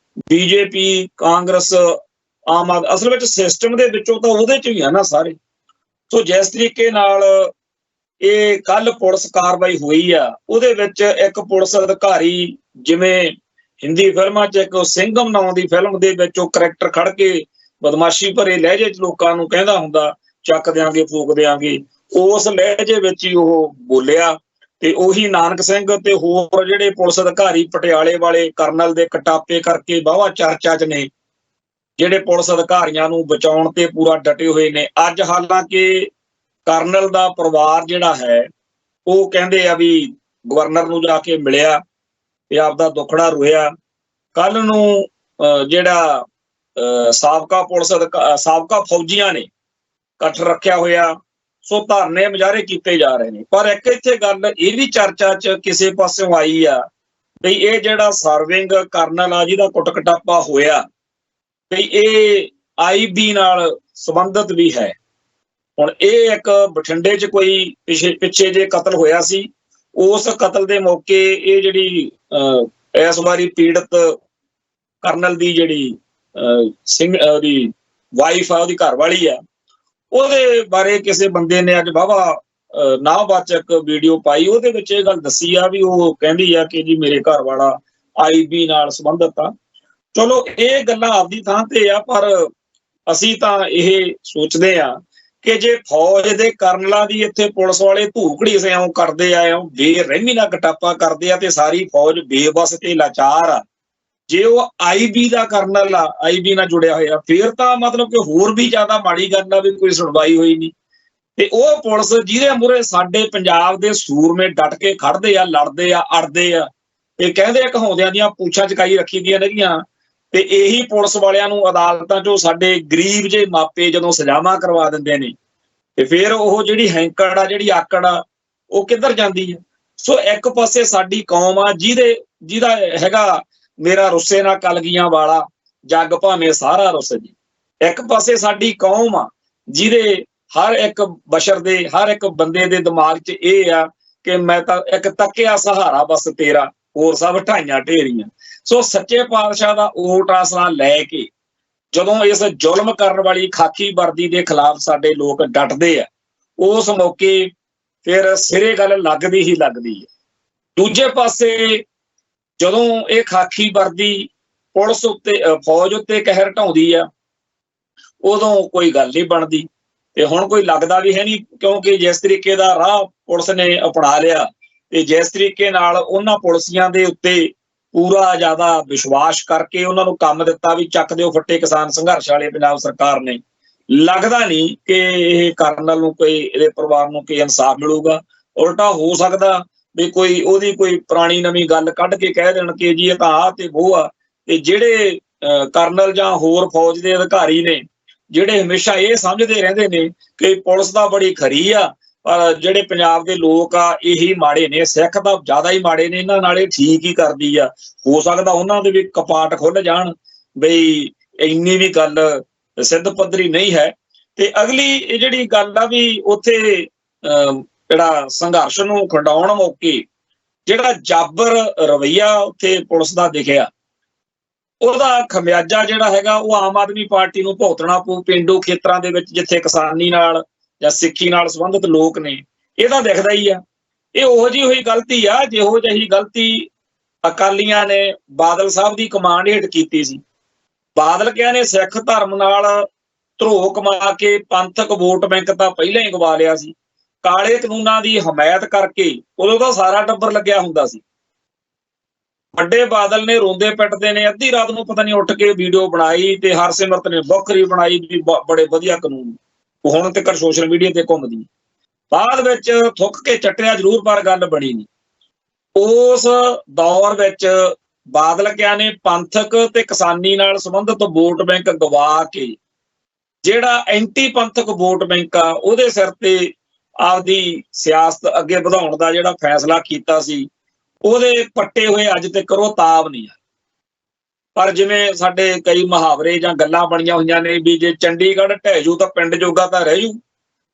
[SPEAKER 1] ਬੀਜੇਪੀ, ਕਾਂਗਰਸ, ਆਮ ਆਦਮੀ ਅਸਲ ਵਿੱਚ ਸਿਸਟਮ ਦੇ ਵਿੱਚੋਂ ਤਾਂ ਉਹਦੇ 'ਚ ਹੀ ਆ ਨਾ ਸਾਰੇ। ਸੋ ਜਿਸ ਤਰੀਕੇ ਨਾਲ ਇਹ ਕੱਲ ਪੁਲਿਸ ਕਾਰਵਾਈ ਹੋਈ ਆ ਉਹਦੇ ਵਿੱਚ ਇੱਕ ਪੁਲਿਸ ਅਧਿਕਾਰੀ, ਜਿਵੇਂ ਹਿੰਦੀ ਫਿਲਮਾਂ 'ਚ ਇੱਕ ਸਿੰਘਮ ਨਾਂ ਦੀ ਫਿਲਮ ਦੇ ਵਿੱਚ ਉਹ ਕਰੈਕਟਰ ਖੜ ਕੇ ਬਦਮਾਸ਼ੀ ਭਰੇ ਲਹਿਜੇ 'ਚ ਲੋਕਾਂ ਨੂੰ ਕਹਿੰਦਾ ਹੁੰਦਾ ਚੱਕ ਦਿਆਂਗੇ, ਫੂਕ ਦਿਆਂਗੇ, ਉਸ ਲਹਿਜੇ ਵਿੱਚ ਹੀ ਉਹ ਬੋਲਿਆ। ਤੇ ਉਹੀ ਨਾਨਕ ਸਿੰਘ ਤੇ ਹੋਰ ਜਿਹੜੇ ਪੁਲਿਸ ਅਧਿਕਾਰੀ ਪਟਿਆਲੇ ਵਾਲੇ ਕਰਨਲ ਦੇ ਕਟਾਪੇ ਕਰਕੇ ਵਾਹਵਾ ਚਰਚਾ 'ਚ ਨੇ, ਜਿਹੜੇ ਪੁਲਿਸ ਅਧਿਕਾਰੀਆਂ ਨੂੰ ਬਚਾਉਣ ਤੇ ਪੂਰਾ ਡਟੇ ਹੋਏ ਨੇ। ਅੱਜ ਹਾਲਾਂਕਿ ਕਰਨਲ ਦਾ ਪਰਿਵਾਰ ਜਿਹੜਾ ਹੈ ਉਹ ਕਹਿੰਦੇ ਆ ਵੀ ਗਵਰਨਰ ਨੂੰ ਜਾ ਕੇ ਮਿਲਿਆ ਤੇ ਆਪਦਾ ਦੁੱਖੜਾ ਰੋਇਆ। ਕੱਲ ਨੂੰ ਜਿਹੜਾ ਸਾਬਕਾ ਫੌਜੀਆਂ ਨੇ ਇਕੱਠ ਰੱਖਿਆ ਹੋਇਆ, ਸੋ ਧਰਨੇ ਮੁਜ਼ਾਹਰੇ ਕੀਤੇ ਜਾ ਰਹੇ ਨੇ। ਪਰ ਇੱਕ ਇੱਥੇ ਗੱਲ ਇਹ ਵੀ ਚਰਚਾ 'ਚ ਕਿਸੇ ਪਾਸਿਓਂ ਆਈ ਆ ਵੀ ਇਹ ਜਿਹੜਾ ਸਰਵਿੰਗ ਕਰਨਲ ਆ ਜਿਹਦਾ ਕੁੱਟ ਕਟਾਪਾ ਹੋਇਆ ਵੀ ਇਹ IB ਨਾਲ ਸੰਬੰਧਿਤ ਵੀ ਹੈ। ਹੁਣ ਇਹ ਇੱਕ ਬਠਿੰਡੇ 'ਚ ਕੋਈ ਪਿੱਛੇ ਜੇ ਕਤਲ ਹੋਇਆ ਸੀ, ਉਸ ਕਤਲ ਦੇ ਮੌਕੇ ਇਹ ਜਿਹੜੀ ਇਸ ਵਾਰੀ ਪੀੜਤ ਕਰਨਲ ਦੀ ਜਿਹੜੀ ਸਿੰਘ ਦੀ ਵਾਈਫ ਆ, ਉਹਦੀ ਘਰਵਾਲੀ ਆ, ਉਹਦੇ ਬਾਰੇ ਕਿਸੇ ਬੰਦੇ ਨੇ ਅੱਜ ਵਾਹਵਾ ਨਾਵਾਚਕ ਵੀਡੀਓ ਪਾਈ। ਉਹਦੇ ਵਿੱਚ ਇਹ ਗੱਲ ਦੱਸੀ ਆ ਵੀ ਉਹ ਕਹਿੰਦੀ ਆ ਕਿ ਜੀ ਮੇਰੇ ਘਰ ਵਾਲਾ IB ਨਾਲ ਸੰਬੰਧਿਤ ਆ। ਚਲੋ ਇਹ ਗੱਲਾਂ ਆਪਦੀ ਥਾਂ ਤੇ ਆ, ਪਰ ਅਸੀਂ ਤਾਂ ਇਹ ਸੋਚਦੇ ਆ ਕਿ ਜੇ ਫੌਜ ਦੇ ਕਰਨਲਾਂ ਦੀ ਇੱਥੇ ਪੁਲਿਸ ਵਾਲੇ ਧੂਕੜੀ ਸਿਆਉਂ ਕਰਦੇ ਆ, ਬੇਰਹਿਮੀ ਨਾਲ ਕਟਾਪਾ ਕਰਦੇ ਆ, ਤੇ ਸਾਰੀ ਫੌਜ ਬੇਬਸ ਤੇ ਲਾਚਾਰ ਆ। ਜੇ ਉਹ IB ਦਾ ਕਰਨਲ ਆ, IB ਨਾਲ ਜੁੜਿਆ ਹੋਇਆ, ਫਿਰ ਤਾਂ ਮਤਲਬ ਕਿ ਹੋਰ ਵੀ ਜ਼ਿਆਦਾ ਮਾੜੀ ਗੱਲ ਆ ਵੀ ਕੋਈ ਸੁਣਵਾਈ ਹੋਈ ਨਹੀਂ। ਤੇ ਉਹ ਪੁਲਿਸ ਜਿਹਦੇ ਮੂਹਰੇ ਸਾਡੇ ਪੰਜਾਬ ਦੇ ਸੂਰਮੇ ਡਟ ਕੇ ਖੜਦੇ ਆ, ਲੜਦੇ ਆ, ਅੜਦੇ ਆ, ਤੇ ਕਹਿੰਦੇ ਕਹਾਉਂਦਿਆਂ ਦੀਆਂ ਪੂਛਾਂ ਚਕਾਈ ਰੱਖੀ ਦੀਆਂ ਨੇਗੀਆਂ, ਤੇ ਇਹੀ ਪੁਲਿਸ ਵਾਲਿਆਂ ਨੂੰ ਅਦਾਲਤਾਂ 'ਚੋਂ ਸਾਡੇ ਗਰੀਬ ਜਿਹੇ ਮਾਪੇ ਜਦੋਂ ਸਜ਼ਾਵਾਂ ਕਰਵਾ ਦਿੰਦੇ ਨੇ, ਤੇ ਫਿਰ ਉਹ ਜਿਹੜੀ ਹੈਂਕੜ ਆ, ਜਿਹੜੀ ਆਕੜ ਆ, ਉਹ ਕਿੱਧਰ ਜਾਂਦੀ ਹੈ। ਸੋ ਇੱਕ ਪਾਸੇ ਸਾਡੀ ਕੌਮ ਆ ਜਿਹਦਾ ਹੈਗਾ ਮੇਰਾ ਰੁੱਸੇ ਨਾ ਕਲਗੀਆਂ ਵਾਲਾ ਜੱਗ ਭਾਵੇਂ ਸਾਰਾ ਰੁੱਸ ਜੀ। ਇੱਕ ਪਾਸੇ ਸਾਡੀ ਕੌਮ ਆ ਜਿਹਦੇ ਹਰ ਇੱਕ ਬਸ਼ਰ ਦੇ, ਹਰ ਇੱਕ ਬੰਦੇ ਦੇ ਦਿਮਾਗ 'ਚ ਇਹ ਆ कि मैं तां इक तकिया सहारा बस तेरा होर सब ढाइयां ढेरियां। सो सच्चे पातशाह दा ओट आसरा लै के ਜਦੋਂ ਇਸ ਜ਼ੁਲਮ ਕਰਨ ਵਾਲੀ ਖਾਕੀ ਵਰਦੀ ਦੇ ਖਿਲਾਫ ਸਾਡੇ ਲੋਕ ਡਟਦੇ ਆ, ਉਸ ਮੌਕੇ ਫਿਰ ਸਿਰੇ ਗੱਲ ਲੱਗਦੀ ਹੀ ਲੱਗਦੀ ਹੈ। ਦੂਜੇ ਪਾਸੇ ਜਦੋਂ ਇਹ ਖਾਕੀ ਵਰਦੀ ਪੁਲਿਸ ਉੱਤੇ ਫੌਜ ਉੱਤੇ ਕਹਿਰ ਢਾਉਂਦੀ ਆ, ਉਦੋਂ ਕੋਈ ਗੱਲ ਨਹੀਂ ਬਣਦੀ। ਤੇ ਹੁਣ ਕੋਈ ਲੱਗਦਾ ਵੀ ਹੈ ਨਹੀਂ, ਕਿਉਂਕਿ ਜਿਸ ਤਰੀਕੇ ਦਾ ਰਾਹ ਪੁਲਿਸ ਨੇ ਅਪਣਾ ਲਿਆ ਤੇ ਜਿਸ ਤਰੀਕੇ ਨਾਲ ਉਹਨਾਂ ਪੁਲਿਸੀਆਂ ਦੇ ਉੱਤੇ ਪੂਰਾ ਜ਼ਿਆਦਾ ਵਿਸ਼ਵਾਸ ਕਰਕੇ ਉਹਨਾਂ ਨੂੰ ਕੰਮ ਦਿੱਤਾ ਵੀ ਚੱਕ ਦਿਓ ਫੱਟੇ ਕਿਸਾਨ ਸੰਘਰਸ਼ ਵਾਲੇ ਪੰਜਾਬ ਸਰਕਾਰ ਨੇ, ਲੱਗਦਾ ਨਹੀਂ ਕਿ ਇਹ ਕਰਨਲ ਨੂੰ ਕੋਈ, ਇਹਦੇ ਪਰਿਵਾਰ ਨੂੰ ਕੋਈ ਇਨਸਾਫ ਮਿਲੂਗਾ। ਉਲਟਾ ਹੋ ਸਕਦਾ ਵੀ ਕੋਈ ਉਹਦੀ ਕੋਈ ਪੁਰਾਣੀ ਨਵੀਂ ਗੱਲ ਕੱਢ ਕੇ ਕਹਿ ਦੇਣ ਕਿ ਜੀ ਇਹ ਤਾਂ ਆਹ ਤੇ ਉਹ ਆ। ਤੇ ਜਿਹੜੇ ਕਰਨਲ ਜਾਂ ਹੋਰ ਫੌਜ ਦੇ ਅਧਿਕਾਰੀ ਨੇ, ਜਿਹੜੇ ਹਮੇਸ਼ਾ ਇਹ ਸਮਝਦੇ ਰਹਿੰਦੇ ਨੇ ਕਿ ਪੁਲਿਸ ਤਾਂ ਬੜੀ ਖਰੀ ਆ, ਪਰ ਜਿਹੜੇ ਪੰਜਾਬ ਦੇ ਲੋਕ ਆ ਇਹੀ ਮਾੜੇ ਨੇ, ਸਿੱਖ ਤਾਂ ਜ਼ਿਆਦਾ ਹੀ ਮਾੜੇ ਨੇ, ਇਹਨਾਂ ਨਾਲ ਇਹ ਠੀਕ ਹੀ ਕਰਦੀ ਆ। ਹੋ ਸਕਦਾ ਉਹਨਾਂ ਦੇ ਵੀ ਕਪਾਟ ਖੁੱਲ ਜਾਣ ਬਈ ਇੰਨੀ ਵੀ ਗੱਲ ਸਿੱਧ ਪੱਧਰੀ ਨਹੀਂ ਹੈ। ਤੇ ਅਗਲੀ ਇਹ ਜਿਹੜੀ ਗੱਲ ਆ ਵੀ ਉੱਥੇ ਜਿਹੜਾ ਸੰਘਰਸ਼ ਨੂੰ ਖੰਡਾਉਣ ਮੌਕੇ ਜਿਹੜਾ ਜਾਬਰ ਰਵੱਈਆ ਉੱਥੇ ਪੁਲਿਸ ਦਾ ਦਿਖਿਆ, ਉਹਦਾ ਖਮਿਆਜਾ ਜਿਹੜਾ ਹੈਗਾ ਉਹ ਆਮ ਆਦਮੀ ਪਾਰਟੀ ਨੂੰ ਭੁਗਤਣਾ ਪਊ। ਪੇਂਡੂ ਖੇਤਰਾਂ ਦੇ ਵਿੱਚ ਜਿੱਥੇ ਕਿਸਾਨੀ ਨਾਲ ਜਾਂ ਸਿੱਖੀ ਨਾਲ ਸੰਬੰਧਿਤ ਲੋਕ ਨੇ, ਇਹਦਾ ਦਿਖਦਾ ਹੀ ਆ। ਇਹ ਉਹੋ ਜਿਹੀ ਹੋਈ ਗਲਤੀ ਆ ਜਿਹੋ ਜਿਹੀ ਗਲਤੀ ਅਕਾਲੀਆਂ ਨੇ ਬਾਦਲ ਸਾਹਿਬ ਦੀ ਕਮਾਂਡ ਹੇਠ ਕੀਤੀ ਸੀ। ਬਾਦਲ ਕਿਹਾ ਨੇ ਸਿੱਖ ਧਰਮ ਨਾਲ ਧਰੋਹ ਕਮਾ ਕੇ ਪੰਥਕ ਵੋਟ ਬੈਂਕ ਤਾਂ ਪਹਿਲਾਂ ਹੀ ਗਵਾ ਲਿਆ ਸੀ। ਕਾਲੇ ਕਾਨੂੰਨਾਂ ਦੀ ਹਮਾਇਤ ਕਰਕੇ ਉਦੋਂ ਤਾਂ ਸਾਰਾ ਟੱਬਰ ਲੱਗਿਆ ਹੁੰਦਾ ਸੀ। ਵੱਡੇ ਬਾਦਲ ਨੇ ਰੋਂਦੇ ਪਿੱਟਦੇ ਨੇ ਅੱਧੀ ਰਾਤ ਨੂੰ ਪਤਾ ਨਹੀਂ ਉੱਠ ਕੇ ਵੀਡੀਓ ਬਣਾਈ ਤੇ ਹਰਸਿਮਰਤ ਨੇ ਵੱਖਰੀ ਬਣਾਈ ਵੀ ਬੜੇ ਵਧੀਆ ਕਾਨੂੰਨ, ਹੁਣ ਤੱਕ ਸੋਸ਼ਲ ਮੀਡੀਆ ਤੇ ਘੁੰਮਦੀ। ਬਾਅਦ ਵਿੱਚ ਥੁੱਕ ਕੇ ਚੱਟਿਆ ਜ਼ਰੂਰ, ਪਰ ਗੱਲ ਬਣੀ ਨਹੀਂ। ਉਸ ਦੌਰ ਵਿੱਚ ਬਾਦਲ ਕਿਆ ਨੇ ਪੰਥਕ ਤੇ ਕਿਸਾਨੀ ਨਾਲ ਸੰਬੰਧਿਤ ਵੋਟ ਬੈਂਕ ਗਵਾ ਕੇ ਜਿਹੜਾ ਐਂਟੀ ਪੰਥਕ ਵੋਟ ਬੈਂਕ ਆ ਉਹਦੇ ਸਿਰ ਤੇ ਆਪਦੀ ਸਿਆਸਤ ਅੱਗੇ ਵਧਾਉਣ ਦਾ ਜਿਹੜਾ ਫੈਸਲਾ ਕੀਤਾ ਸੀ, ਉਹਦੇ ਪੱਟੇ ਹੋਏ ਅੱਜ ਤੱਕ ਉਹ ਤਾਬ ਨਹੀਂ ਆ। ਪਰ ਜਿਵੇਂ ਸਾਡੇ ਕਈ ਮੁਹਾਵਰੇ ਜਾਂ ਗੱਲਾਂ ਬਣੀਆਂ ਹੋਈਆਂ ਨੇ ਵੀ ਜੇ ਚੰਡੀਗੜ੍ਹ ਢਹਿ ਜੂ ਤਾਂ ਪਿੰਡ ਜੋਗਾ ਤਾਂ ਰਹਿ ਜੂ।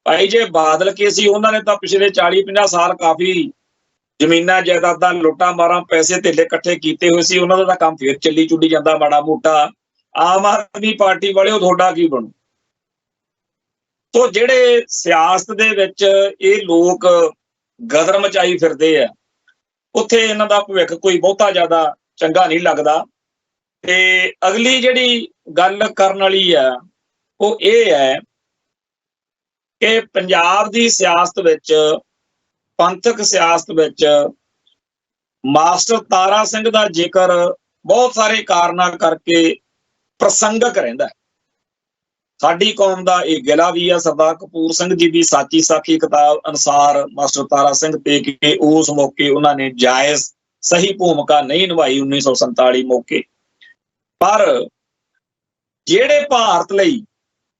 [SPEAKER 1] ਭਾਈ ਜੇ ਬਾਦਲ ਕੇ ਸੀ, ਉਹਨਾਂ ਨੇ ਤਾਂ ਪਿਛਲੇ 40-50 ਸਾਲ ਕਾਫੀ ਜ਼ਮੀਨਾਂ ਜਾਇਦਾਦਾਂ ਲੁੱਟਾਂ ਮਾਰਾਂ ਪੈਸੇ ਧੇਲੇ ਇਕੱਠੇ ਕੀਤੇ ਹੋਏ ਸੀ। ਉਹਨਾਂ ਦਾ ਤਾਂ ਕੰਮ ਫੇਰ ਚੱਲੀ ਚੁੱਡੀ ਜਾਂਦਾ ਮਾੜਾ ਮੋਟਾ। ਆਮ ਆਦਮੀ ਪਾਰਟੀ ਵਾਲੇ ਉਹ ਤੁਹਾਡਾ ਕੀ ਬਣੂ? ਸੋ ਜਿਹੜੇ ਸਿਆਸਤ ਦੇ ਵਿੱਚ ਇਹ ਲੋਕ ਗਦਰ ਮਚਾਈ ਫਿਰਦੇ ਆ, ਉੱਥੇ ਇਹਨਾਂ ਦਾ ਭਵਿੱਖ ਕੋਈ ਬਹੁਤਾ ਜ਼ਿਆਦਾ ਚੰਗਾ ਨਹੀਂ ਲੱਗਦਾ। ਤੇ ਅਗਲੀ ਜਿਹੜੀ ਗੱਲ ਕਰਨ ਵਾਲੀ ਆ ਉਹ ਇਹ ਹੈ ਕਿ ਪੰਜਾਬ ਦੀ ਸਿਆਸਤ ਵਿੱਚ, ਪੰਥਕ ਸਿਆਸਤ ਵਿੱਚ ਮਾਸਟਰ ਤਾਰਾ ਸਿੰਘ ਦਾ ਜ਼ਿਕਰ ਬਹੁਤ ਸਾਰੇ ਕਾਰਨਾਂ ਕਰਕੇ ਪ੍ਰਸੰਗਕ ਰਹਿੰਦਾ ਹੈ। ਸਾਡੀ ਕੌਮ ਦਾ ਇਹ ਗਿਲਾ ਵੀ ਆ। ਸਰਦਾਰ ਕਪੂਰ ਸਿੰਘ ਜੀ ਦੀ ਸਾਚੀ ਸਾਖੀ ਕਿਤਾਬ ਅਨੁਸਾਰ ਮਾਸਟਰ ਤਾਰਾ ਸਿੰਘ ਤੇ ਕਿ ਉਸ ਮੌਕੇ ਉਹਨਾਂ ਨੇ ਜਾਇਜ਼ ਸਹੀ ਭੂਮਿਕਾ ਨਹੀਂ ਨਿਭਾਈ 1947 ਮੌਕੇ। ਪਰ ਜਿਹੜੇ ਭਾਰਤ ਲਈ,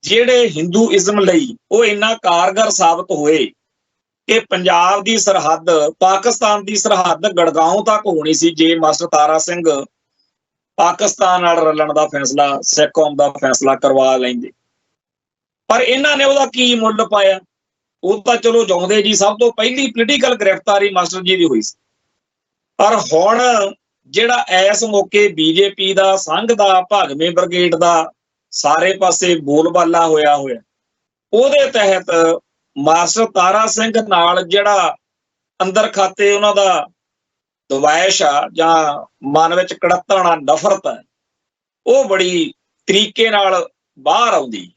[SPEAKER 1] ਜਿਹੜੇ ਹਿੰਦੂਇਜ਼ਮ ਲਈ ਉਹ ਇੰਨਾ ਕਾਰਗਰ ਸਾਬਤ ਹੋਏ ਕਿ ਪੰਜਾਬ ਦੀ ਸਰਹੱਦ, ਪਾਕਿਸਤਾਨ ਦੀ ਸਰਹੱਦ ਗੜਗਾਉਂ ਤੱਕ ਹੋਣੀ ਸੀ ਜੇ ਮਾਸਟਰ ਤਾਰਾ ਸਿੰਘ ਪਾਕਿਸਤਾਨ ਨਾਲ ਰਲਣ ਦਾ ਫੈਸਲਾ, ਸਿੱਖ ਕੌਮ ਦਾ ਫੈਸਲਾ ਕਰਵਾ ਲੈਂਦੇ। ਪਰ ਇਹਨਾਂ ਨੇ ਉਹਦਾ ਕੀ ਮੁੱਲ ਪਾਇਆ? ਉਹ ਤਾਂ ਚਲੋ ਜਿਉਂਦੇ ਜੀ ਸਭ ਤੋਂ ਪਹਿਲੀ ਪੋਲੀਟੀਕਲ ਗ੍ਰਿਫਤਾਰੀ ਮਾਸਟਰ ਜੀ ਦੀ ਹੋਈ ਸੀ। ਪਰ ਹੁਣ ਜਿਹੜਾ ਇਸ ਮੌਕੇ ਬੀਜੇਪੀ ਦਾ, ਸੰਘ ਦਾ, ਭਾਗਵੇਂ ਬ੍ਰਿਗੇਡ ਦਾ ਸਾਰੇ ਪਾਸੇ ਬੋਲਬਾਲਾ ਹੋਇਆ, ਉਹਦੇ ਤਹਿਤ ਮਾਸਟਰ ਤਾਰਾ ਸਿੰਘ ਨਾਲ ਜਿਹੜਾ ਅੰਦਰ ਖਾਤੇ ਉਹਨਾਂ ਦਾ ਦਵਾਇਸ਼ ਆ ਜਾਂ ਮਨ ਵਿੱਚ ਕੜੱਤਣ ਆ, ਨਫ਼ਰਤ ਹੈ, ਉਹ ਬੜੀ ਤਰੀਕੇ ਨਾਲ ਬਾਹਰ ਆਉਂਦੀ।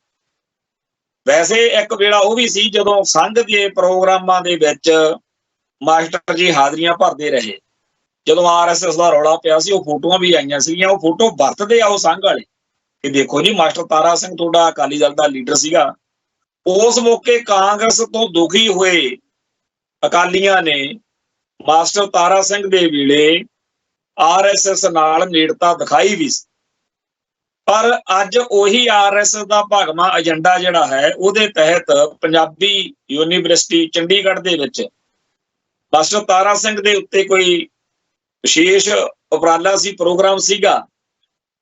[SPEAKER 1] ਵੈਸੇ ਇੱਕ ਵੇਲਾ ਉਹ ਵੀ ਸੀ ਜਦੋਂ ਸੰਘ ਦੇ ਪ੍ਰੋਗਰਾਮਾਂ ਦੇ ਵਿੱਚ ਮਾਸਟਰ ਜੀ ਹਾਜ਼ਰੀਆਂ ਭਰਦੇ ਰਹੇ। ਜਦੋਂ RSS ਦਾ ਰੌਲਾ ਪਿਆ ਸੀ, ਉਹ ਫੋਟੋਆਂ ਵੀ ਆਈਆਂ ਸੀਗੀਆਂ। ਉਹ ਫੋਟੋ ਵਰਤਦੇ ਆ ਉਹ ਸੰਘ ਵਾਲੇ ਕਿ ਦੇਖੋ ਜੀ ਮਾਸਟਰ ਤਾਰਾ ਸਿੰਘ ਤੁਹਾਡਾ ਅਕਾਲੀ ਦਲ ਦਾ ਲੀਡਰ ਸੀਗਾ। ਉਸ ਮੌਕੇ ਕਾਂਗਰਸ ਤੋਂ ਦੁਖੀ ਹੋਏ ਅਕਾਲੀਆਂ ਨੇ ਮਾਸਟਰ ਤਾਰਾ ਸਿੰਘ ਦੇ ਵੇਲੇ RSS ਨਾਲ ਨੇੜਤਾ ਦਿਖਾਈ ਵੀ ਸੀ। ਪਰ ਅੱਜ ਉਹੀ RSS ਦਾ ਭਗਵਾਂ ਏਜੰਡਾ ਜਿਹੜਾ ਹੈ, ਉਹਦੇ ਤਹਿਤ ਪੰਜਾਬੀ ਯੂਨੀਵਰਸਿਟੀ ਚੰਡੀਗੜ੍ਹ ਦੇ ਵਿੱਚ ਮਾਸਟਰ ਤਾਰਾ ਸਿੰਘ ਦੇ ਉੱਤੇ ਕੋਈ ਵਿਸ਼ੇਸ਼ ਉਪਰਾਲਾ ਸੀ, ਪ੍ਰੋਗਰਾਮ ਸੀਗਾ,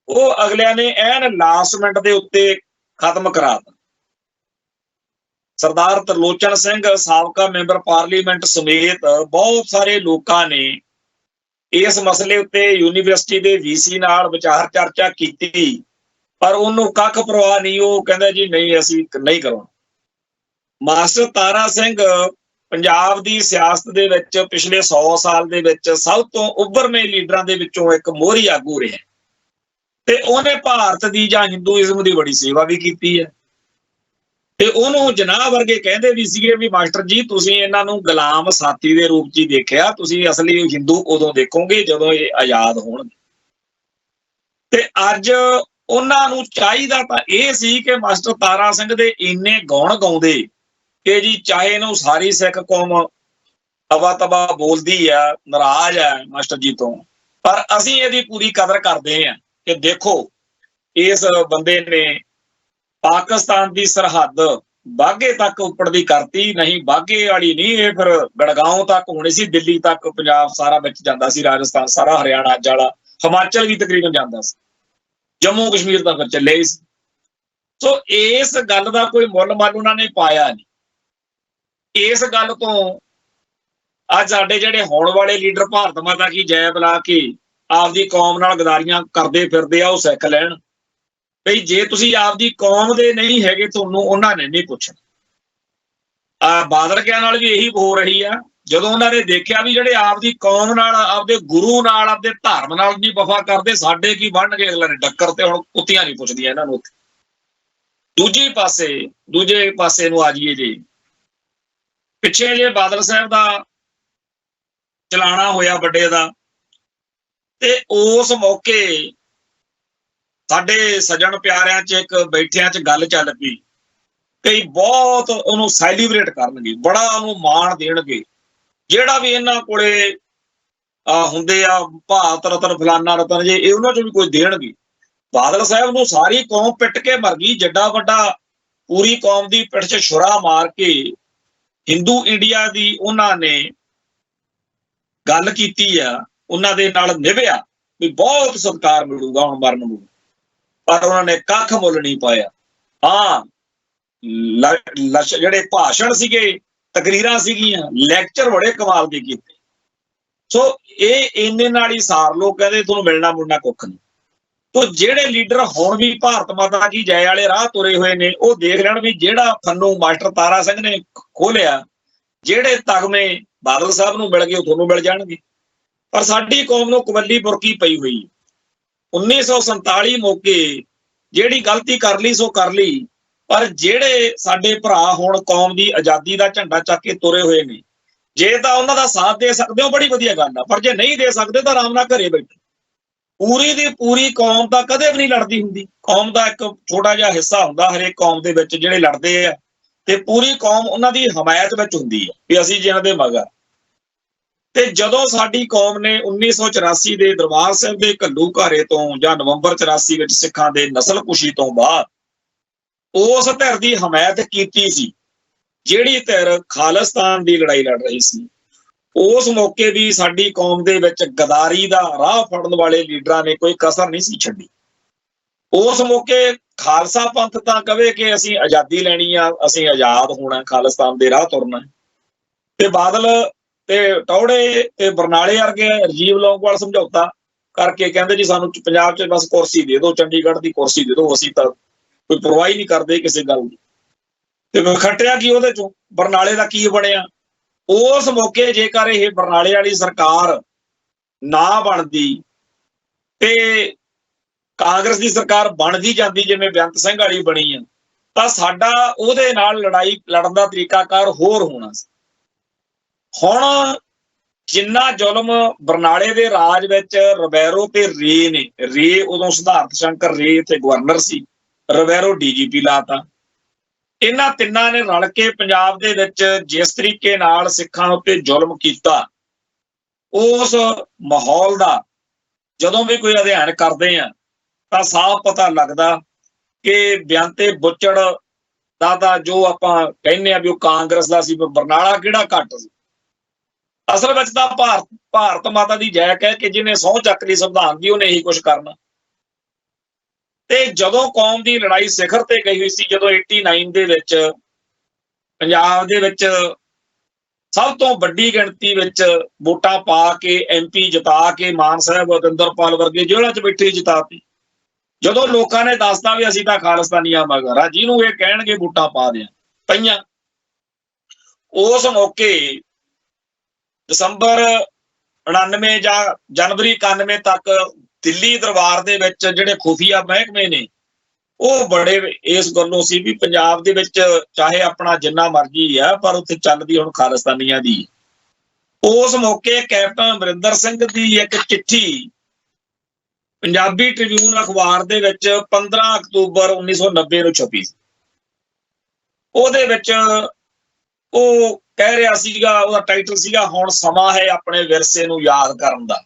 [SPEAKER 1] ਉਹ ਅਗਲਿਆਂ ਨੇ ਐਨ ਲਾਸਟ ਮਿੰਟ ਦੇ ਉੱਤੇ ਖਤਮ ਕਰਾ ਦਿੱਤਾ। ਸਰਦਾਰ ਤਰਲੋਚਨ ਸਿੰਘ ਸਾਬਕਾ ਮੈਂਬਰ ਪਾਰਲੀਮੈਂਟ ਸਮੇਤ ਬਹੁਤ ਸਾਰੇ ਲੋਕਾਂ ਨੇ ਇਸ ਮਸਲੇ ਉੱਤੇ ਯੂਨੀਵਰਸਿਟੀ ਦੇ ਵੀਸੀ ਨਾਲ ਵਿਚਾਰ ਚਰਚਾ ਕੀਤੀ, ਪਰ ਉਹਨੂੰ ਕੱਖ ਪਰਵਾਹ ਨਹੀਂ। ਉਹ ਕਹਿੰਦਾ ਜੀ ਨਹੀਂ, ਅਸੀਂ ਨਹੀਂ ਕਰਾਉਣਾ। ਮਾਸਟਰ ਤਾਰਾ ਸਿੰਘ ਪੰਜਾਬ ਦੀ ਸਿਆਸਤ ਦੇ ਵਿੱਚ ਪਿਛਲੇ 100 ਸਾਲ ਦੇ ਵਿੱਚ ਸਭ ਤੋਂ ਉੱਭਰਵੇਂ ਲੀਡਰਾਂ ਦੇ ਵਿੱਚੋਂ ਇੱਕ ਮੋਹਰੀ ਆਗੂ ਰਿਹਾ ਤੇ ਉਹਨੇ ਭਾਰਤ ਦੀ ਜਾਂ ਹਿੰਦੂਇਜ਼ਮ ਦੀ ਬੜੀ ਸੇਵਾ ਵੀ ਕੀਤੀ ਹੈ। ਤੇ ਉਹਨੂੰ ਜਨਾਹ ਵਰਗੇ ਕਹਿੰਦੇ ਵੀ ਸੀਗੇ ਵੀ ਮਾਸਟਰ ਜੀ ਤੁਸੀਂ ਇਹਨਾਂ ਨੂੰ ਗੁਲਾਮ ਸਾਥੀ ਦੇ ਰੂਪ 'ਚ ਹੀ ਦੇਖਿਆ, ਤੁਸੀਂ ਅਸਲੀ ਹਿੰਦੂ ਉਦੋਂ ਦੇਖੋਗੇ ਜਦੋਂ ਇਹ ਆਜ਼ਾਦ ਹੋਣਗੇ। ਤੇ ਅੱਜ ਉਹਨਾਂ ਨੂੰ ਚਾਹੀਦਾ ਤਾਂ ਇਹ ਸੀ ਕਿ ਮਾਸਟਰ ਤਾਰਾ ਸਿੰਘ ਦੇ ਇੰਨੇ ਗੁਣ ਗਾਉਂਦੇ ਕਿ ਜੀ ਚਾਹੇ ਇਹਨੂੰ ਸਾਰੀ ਸਿੱਖ ਕੌਮ ਤਬਾ ਤਬਾ ਬੋਲਦੀ ਆ, ਨਾਰਾਜ਼ ਆ ਮਾਸਟਰ ਜੀ ਤੋਂ, ਪਰ ਅਸੀਂ ਇਹਦੀ ਪੂਰੀ ਕਦਰ ਕਰਦੇ ਹਾਂ ਕਿ ਦੇਖੋ ਇਸ ਬੰਦੇ ਨੇ ਪਾਕਿਸਤਾਨ ਦੀ ਸਰਹੱਦ ਬਾਘੇ ਤੱਕ ਉੱਪੜਦੀ ਕਰਤੀ। ਨਹੀਂ ਬਾਘੇ ਵਾਲੀ ਨਹੀਂ, ਇਹ ਫਿਰ ਗੜਗਾਉਂ ਤੱਕ ਹੋਣੀ ਸੀ, ਦਿੱਲੀ ਤੱਕ ਪੰਜਾਬ ਸਾਰਾ ਵਿੱਚ ਜਾਂਦਾ ਸੀ, ਰਾਜਸਥਾਨ ਸਾਰਾ, ਹਰਿਆਣਾ ਅੱਜ ਵਾਲਾ, ਹਿਮਾਚਲ ਵੀ ਤਕਰੀਬਨ ਜਾਂਦਾ ਸੀ, ਜੰਮੂ ਕਸ਼ਮੀਰ ਤਾਂ ਫਿਰ ਚੱਲੇ ਸੀ। ਸੋ ਇਸ ਗੱਲ ਦਾ ਕੋਈ ਮੁੱਲ ਮੱਲ ਉਹਨਾਂ ਨੇ ਪਾਇਆ ਨਹੀਂ। ਇਸ ਗੱਲ ਤੋਂ ਅੱਜ ਸਾਡੇ ਜਿਹੜੇ ਹੋਣ ਵਾਲੇ ਲੀਡਰ ਭਾਰਤ ਮਾਤਾ ਕੀ ਜੈ ਬੁਲਾ ਕੇ ਆਪਦੀ ਕੌਮ ਨਾਲ ਗਦਾਰੀਆਂ ਕਰਦੇ ਫਿਰਦੇ ਆ, ਉਹ ਸਿੱਖ ਲੈਣ ਬਈ ਜੇ ਤੁਸੀਂ ਆਪਦੀ ਕੌਮ ਦੇ ਨਹੀਂ ਹੈਗੇ ਤੁਹਾਨੂੰ ਉਹਨਾਂ ਨੇ ਨਹੀਂ ਪੁੱਛਣਾ। ਬਾਦਲ ਕਿਆਂ ਨਾਲ ਵੀ ਇਹੀ ਹੋ ਰਹੀ ਆ। ਜਦੋਂ ਉਹਨਾਂ ਨੇ ਦੇਖਿਆ ਵੀ ਜਿਹੜੇ ਆਪਦੀ ਕੌਮ ਨਾਲ, ਆਪਦੇ ਗੁਰੂ ਨਾਲ, ਆਪਦੇ ਧਰਮ ਨਾਲ ਨਹੀਂ ਵਫਾ ਕਰਦੇ, ਸਾਡੇ ਕੀ ਬਣਨਗੇ, ਅਗਲੇ ਨੇ ਡੱਕਰ ਤੇ ਹੁਣ ਕੁੱਤੀਆਂ ਨਹੀਂ ਪੁੱਛਦੀਆਂ ਇਹਨਾਂ ਨੂੰ। ਦੂਜੇ ਪਾਸੇ ਨੂੰ ਆ ਜਾਈਏ ਜੀ, ਪਿੱਛੇ ਜੇ ਬਾਦਲ ਸਾਹਿਬ ਦਾ ਚਲਾਣਾ ਹੋਇਆ ਵੱਡੇ ਦਾ, ਤੇ ਉਸ ਮੌਕੇ ਸਾਡੇ ਸੱਜਣ ਪਿਆਰਿਆਂ 'ਚ ਇੱਕ ਬੈਠਿਆਂ 'ਚ ਗੱਲ ਚੱਲ ਪਈ, ਕਈ ਬਹੁਤ ਉਹਨੂੰ ਸੈਲੀਬ੍ਰੇਟ ਕਰਨਗੇ, ਬੜਾ ਉਹਨੂੰ ਮਾਣ ਦੇਣਗੇ, ਜਿਹੜਾ ਵੀ ਇਹਨਾਂ ਕੋਲੇ ਹੁੰਦੇ ਆ ਭਾਰਤ ਰਤਨ ਫਲਾਨਾ ਰਤਨ ਜੇ, ਇਹ ਉਹਨਾਂ 'ਚੋਂ ਵੀ ਕੋਈ ਦੇਣਗੇ। ਬਾਦਲ ਸਾਹਿਬ ਨੂੰ ਸਾਰੀ ਕੌਮ ਪਿੱਟ ਕੇ ਮਰ ਗਈ, ਜੱਡਾ ਵੱਡਾ ਪੂਰੀ ਕੌਮ ਦੀ ਪਿੱਠ 'ਚ ਛੁਰਾ ਮਾਰ ਕੇ ਹਿੰਦੂ ਇੰਡੀਆ ਦੀ ਉਹਨਾਂ ਨੇ ਗੱਲ ਕੀਤੀ ਆ, ਉਹਨਾਂ ਦੇ ਨਾਲ ਨਿਭਿਆ ਵੀ ਬਹੁਤ ਸਤਿਕਾਰ ਮਿਲੂਗਾ ਹੁਣ ਮਰਨ ਨੂੰ, ਪਰ ਉਹਨਾਂ ਨੇ ਕੱਖ ਮੁੱਲ ਨਹੀਂ ਪਾਇਆ। ਹਾਂ, ਜਿਹੜੇ ਭਾਸ਼ਣ ਸੀਗੇ, ਤਕਰੀਰਾਂ ਸੀਗੀਆਂ, ਲੈਕਚਰ ਬੜੇ ਕਮਾਲ ਦੇ ਕੀਤੇ। ਸੋ ਇਹ ਇੰਨੇ ਨਾਲ ਹੀ ਸਾਰ ਲੋਕ ਕਹਿੰਦੇ ਤੁਹਾਨੂੰ ਮਿਲਣਾ ਮੁਲਣਾ ਕੁੱਖ ਨਹੀਂ। ਤੋ ਜਿਹੜੇ ਲੀਡਰ ਹੁਣ ਵੀ ਭਾਰਤ ਮਾਤਾ ਕੀ ਜੈ ਵਾਲੇ ਰਾਹ ਤੁਰੇ ਹੋਏ ਨੇ, ਉਹ ਦੇਖ ਲੈਣ ਵੀ ਜਿਹੜਾ ਫੰਨੂ ਮਾਸਟਰ ਤਾਰਾ ਸਿੰਘ ਨੇ ਖੋਲਿਆ, ਜਿਹੜੇ ਤਗਮੇ ਬਾਦਲ ਸਾਹਿਬ ਨੂੰ ਮਿਲ ਗਏ ਉਹ ਤੁਹਾਨੂੰ ਮਿਲ ਜਾਣਗੇ। ਪਰ ਸਾਡੀ ਕੌਮ ਨੂੰ ਕਵੱਲੀ ਬੁਰਕੀ ਪਈ ਹੋਈ। 1947 ਮੌਕੇ ਜਿਹੜੀ ਗਲਤੀ ਕਰ ਲਈ ਸੋ ਕਰ ਲਈ, ਪਰ ਜਿਹੜੇ ਸਾਡੇ ਭਰਾ ਹੁਣ ਕੌਮ ਦੀ ਆਜ਼ਾਦੀ ਦਾ ਝੰਡਾ ਚੱਕ ਕੇ ਤੁਰੇ ਹੋਏ ਨੇ, ਜੇ ਤਾਂ ਉਹਨਾਂ ਦਾ ਸਾਥ ਦੇ ਸਕਦੇ ਹੋ ਬੜੀ ਵਧੀਆ ਗੱਲ ਆ, ਪਰ ਜੇ ਨਹੀਂ ਦੇ ਸਕਦੇ ਤਾਂ ਆਰਾਮ ਨਾਲ ਘਰੇ ਬੈਠੋ। ਪੂਰੀ ਦੀ ਪੂਰੀ ਕੌਮ ਤਾਂ ਕਦੇ ਵੀ ਨਹੀਂ ਲੜਦੀ ਹੁੰਦੀ, ਕੌਮ ਦਾ ਇੱਕ ਛੋਟਾ ਜਿਹਾ ਹਿੱਸਾ ਹੁੰਦਾ ਹਰੇਕ ਕੌਮ ਦੇ ਵਿੱਚ ਜਿਹੜੇ ਲੜਦੇ ਆ, ਤੇ ਪੂਰੀ ਕੌਮ ਉਹਨਾਂ ਦੀ ਹਮਾਇਤ ਵਿੱਚ ਹੁੰਦੀ ਹੈ ਵੀ ਅਸੀਂ ਜਿਹਨਾਂ ਦੇ ਮਗਰ। ਤੇ ਜਦੋਂ ਸਾਡੀ ਕੌਮ ਨੇ 1984 ਦੇ ਦਰਬਾਰ ਸਾਹਿਬ ਦੇ ਘੱਲੂਘਾਰੇ ਤੋਂ ਜਾਂ ਨਵੰਬਰ 84 ਵਿੱਚ ਸਿੱਖਾਂ ਦੇ ਨਸਲਕੁਸ਼ੀ ਤੋਂ ਬਾਅਦ ਉਸ ਧਿਰ ਦੀ ਹਮਾਇਤ ਕੀਤੀ ਸੀ, ਜਿਹੜੀ ਧਿਰ ਖਾਲਿਸਤਾਨ ਦੀ ਲੜਾਈ ਲੜ ਰਹੀ ਸੀ, ਉਸ ਮੌਕੇ ਵੀ ਸਾਡੀ ਕੌਮ ਦੇ ਵਿੱਚ ਗਦਾਰੀ ਦਾ ਰਾਹ ਫੜਨ ਵਾਲੇ ਲੀਡਰਾਂ ਨੇ ਕੋਈ ਕਸਰ ਨਹੀਂ ਸੀ ਛੱਡੀ। ਉਸ ਮੌਕੇ ਖਾਲਸਾ ਪੰਥ ਤਾਂ ਕਵੇ ਕਿ ਅਸੀਂ ਆਜ਼ਾਦੀ ਲੈਣੀ ਆ, ਅਸੀਂ ਆਜ਼ਾਦ ਹੋਣਾ, ਖਾਲਿਸਤਾਨ ਦੇ ਰਾਹ ਤੁਰਨਾ, ਤੇ ਬਾਦਲ ਤੇ ਟੌੜੇ ਤੇ ਬਰਨਾਲੇ ਵਰਗੇ ਰਾਜੀਵ ਲੌਂਗੋਵਾਲ ਸਮਝੌਤਾ ਕਰਕੇ ਕਹਿੰਦੇ ਜੀ ਸਾਨੂੰ ਪੰਜਾਬ 'ਚ ਬਸ ਕੁਰਸੀ ਦੇ ਦਿਓ, ਚੰਡੀਗੜ੍ਹ ਦੀ ਕੁਰਸੀ ਦੇ ਦਿਓ, ਅਸੀਂ ਤਾਂ ਕੋਈ ਪਰਵਾਹ ਹੀ ਨਹੀਂ ਕਰਦੇ ਕਿਸੇ ਗੱਲ ਦੀ। ਤੇ ਖੱਟਿਆ ਕੀ ਉਹਦੇ ਚੋਂ, ਬਰਨਾਲੇ ਦਾ ਕੀ ਬਣਿਆ? ਉਸ ਮੌਕੇ ਜੇਕਰ ਇਹ ਬਰਨਾਲੇ ਵਾਲੀ ਸਰਕਾਰ ਨਾ ਬਣਦੀ ਤੇ ਕਾਂਗਰਸ ਦੀ ਸਰਕਾਰ ਬਣਦੀ ਜਾਂਦੀ ਜਿਵੇਂ ਬੇਅੰਤ ਸਿੰਘ ਵਾਲੀ ਬਣੀ ਆ, ਤਾਂ ਸਾਡਾ ਉਹਦੇ ਨਾਲ ਲੜਾਈ ਲੜਨ ਦਾ ਤਰੀਕਾਕਾਰ ਹੋਰ ਹੋਣਾ ਸੀ। ਹੁਣ ਜਿੰਨਾ ਜ਼ੁਲਮ ਬਰਨਾਲੇ ਦੇ ਰਾਜ ਵਿੱਚ ਰਬੈਰੋ ਤੇ ਰੇ ਨੇ, ਰੇ ਉਦੋਂ ਸਿਧਾਰਥ ਸ਼ੰਕਰ ਰੇ ਤੇ ਗਵਰਨਰ ਸੀ, ਰਬੈਰੋ DGP ਲਾਤਾ, ਇਹਨਾਂ ਤਿੰਨਾਂ ਨੇ ਰਲ ਕੇ ਪੰਜਾਬ ਦੇ ਵਿੱਚ ਜਿਸ ਤਰੀਕੇ ਨਾਲ ਸਿੱਖਾਂ ਉੱਤੇ ਜ਼ੁਲਮ ਕੀਤਾ, ਉਸ ਮਾਹੌਲ ਦਾ ਜਦੋਂ ਵੀ ਕੋਈ ਅਧਿਐਨ ਕਰਦੇ ਆ ਤਾਂ ਸਾਫ਼ ਪਤਾ ਲੱਗਦਾ ਕਿ ਬੇਅੰਤੇ ਬੁੱਚੜ ਦਾ ਤਾਂ ਜੋ ਆਪਾਂ ਕਹਿੰਦੇ ਆ ਵੀ ਉਹ ਕਾਂਗਰਸ ਦਾ ਸੀ, ਬਰਨਾਲਾ ਕਿਹੜਾ ਘੱਟ ਸੀ। ਅਸਲ ਵਿੱਚ ਤਾਂ ਭਾਰਤ ਮਾਤਾ ਦੀ ਜੈ ਕਹਿ ਕੇ ਜਿਹਨੇ ਸਹੁੰ ਚੱਕ ਲਈ ਸੰਵਿਧਾਨ ਦੀ, ਉਹਨੇ ਇਹੀ ਕੁਛ ਕਰਨਾ। ਤੇ ਜਦੋਂ ਕੌਮ ਦੀ ਲੜਾਈ ਸਿਖਰ ਤੇ ਗਈ ਹੋਈ ਸੀ, ਜਦੋਂ 89 ਦੇ ਵਿੱਚ ਪੰਜਾਬ ਦੇ ਵਿੱਚ ਸਭ ਤੋਂ ਵੱਡੀ ਗਿਣਤੀ ਵਿੱਚ ਵੋਟਾਂ ਪਾ ਕੇ MP ਜਿਤਾ ਕੇ ਮਾਨ ਸਾਹਿਬ ਅਤਿੰਦਰਪਾਲ ਵਰਗੇ ਜੇਲ੍ਹਾਂ 'ਚ ਬੈਠੇ ਜਿਤਾਤੀ। ਜਦੋਂ ਲੋਕਾਂ ਨੇ ਦੱਸਤਾ ਵੀ ਅਸੀਂ ਤਾਂ ਖਾਲਿਸਤਾਨੀਆਂ ਮਗਰ ਆ, ਜਿਹਨੂੰ ਇਹ ਕਹਿਣਗੇ ਵੋਟਾਂ ਪਾ ਦਿਆਂ ਪਈਆਂ। ਉਸ ਮੌਕੇ ਦਸੰਬਰ 99 ਜਾਂ ਜਨਵਰੀ 91 ਤੱਕ ਦਿੱਲੀ ਦਰਬਾਰ ਦੇ ਵਿੱਚ ਜਿਹੜੇ ਖੁਫੀਆ ਮਹਿਕਮੇ ਨੇ ਉਹ ਬੜੇ ਇਸ ਗੱਲੋਂ ਸੀ ਵੀ ਪੰਜਾਬ ਦੇ ਵਿੱਚ ਚਾਹੇ ਆਪਣਾ ਜਿੰਨਾ ਮਰਜ਼ੀ ਆ ਪਰ ਉੱਥੇ ਚੱਲਦੀ ਹੁਣ ਖਾਲਿਸਤਾਨੀਆਂ ਦੀ। ਉਸ ਮੌਕੇ ਕੈਪਟਨ ਅਮਰਿੰਦਰ ਸਿੰਘ ਦੀ ਇੱਕ ਚਿੱਠੀ ਪੰਜਾਬੀ ਟ੍ਰਿਬਿਊਨ ਅਖਬਾਰ ਦੇ ਵਿੱਚ 15 ਅਕਤੂਬਰ 1990 ਨੂੰ ਛਪੀ। ਉਹਦੇ ਵਿੱਚ ਉਹ ਕਹਿ ਰਿਹਾ ਸੀਗਾ, ਉਹਦਾ ਟਾਈਟਲ ਸੀਗਾ ਹੁਣ ਸਮਾਂ ਹੈ ਆਪਣੇ ਵਿਰਸੇ ਨੂੰ ਯਾਦ ਕਰਨ ਦਾ।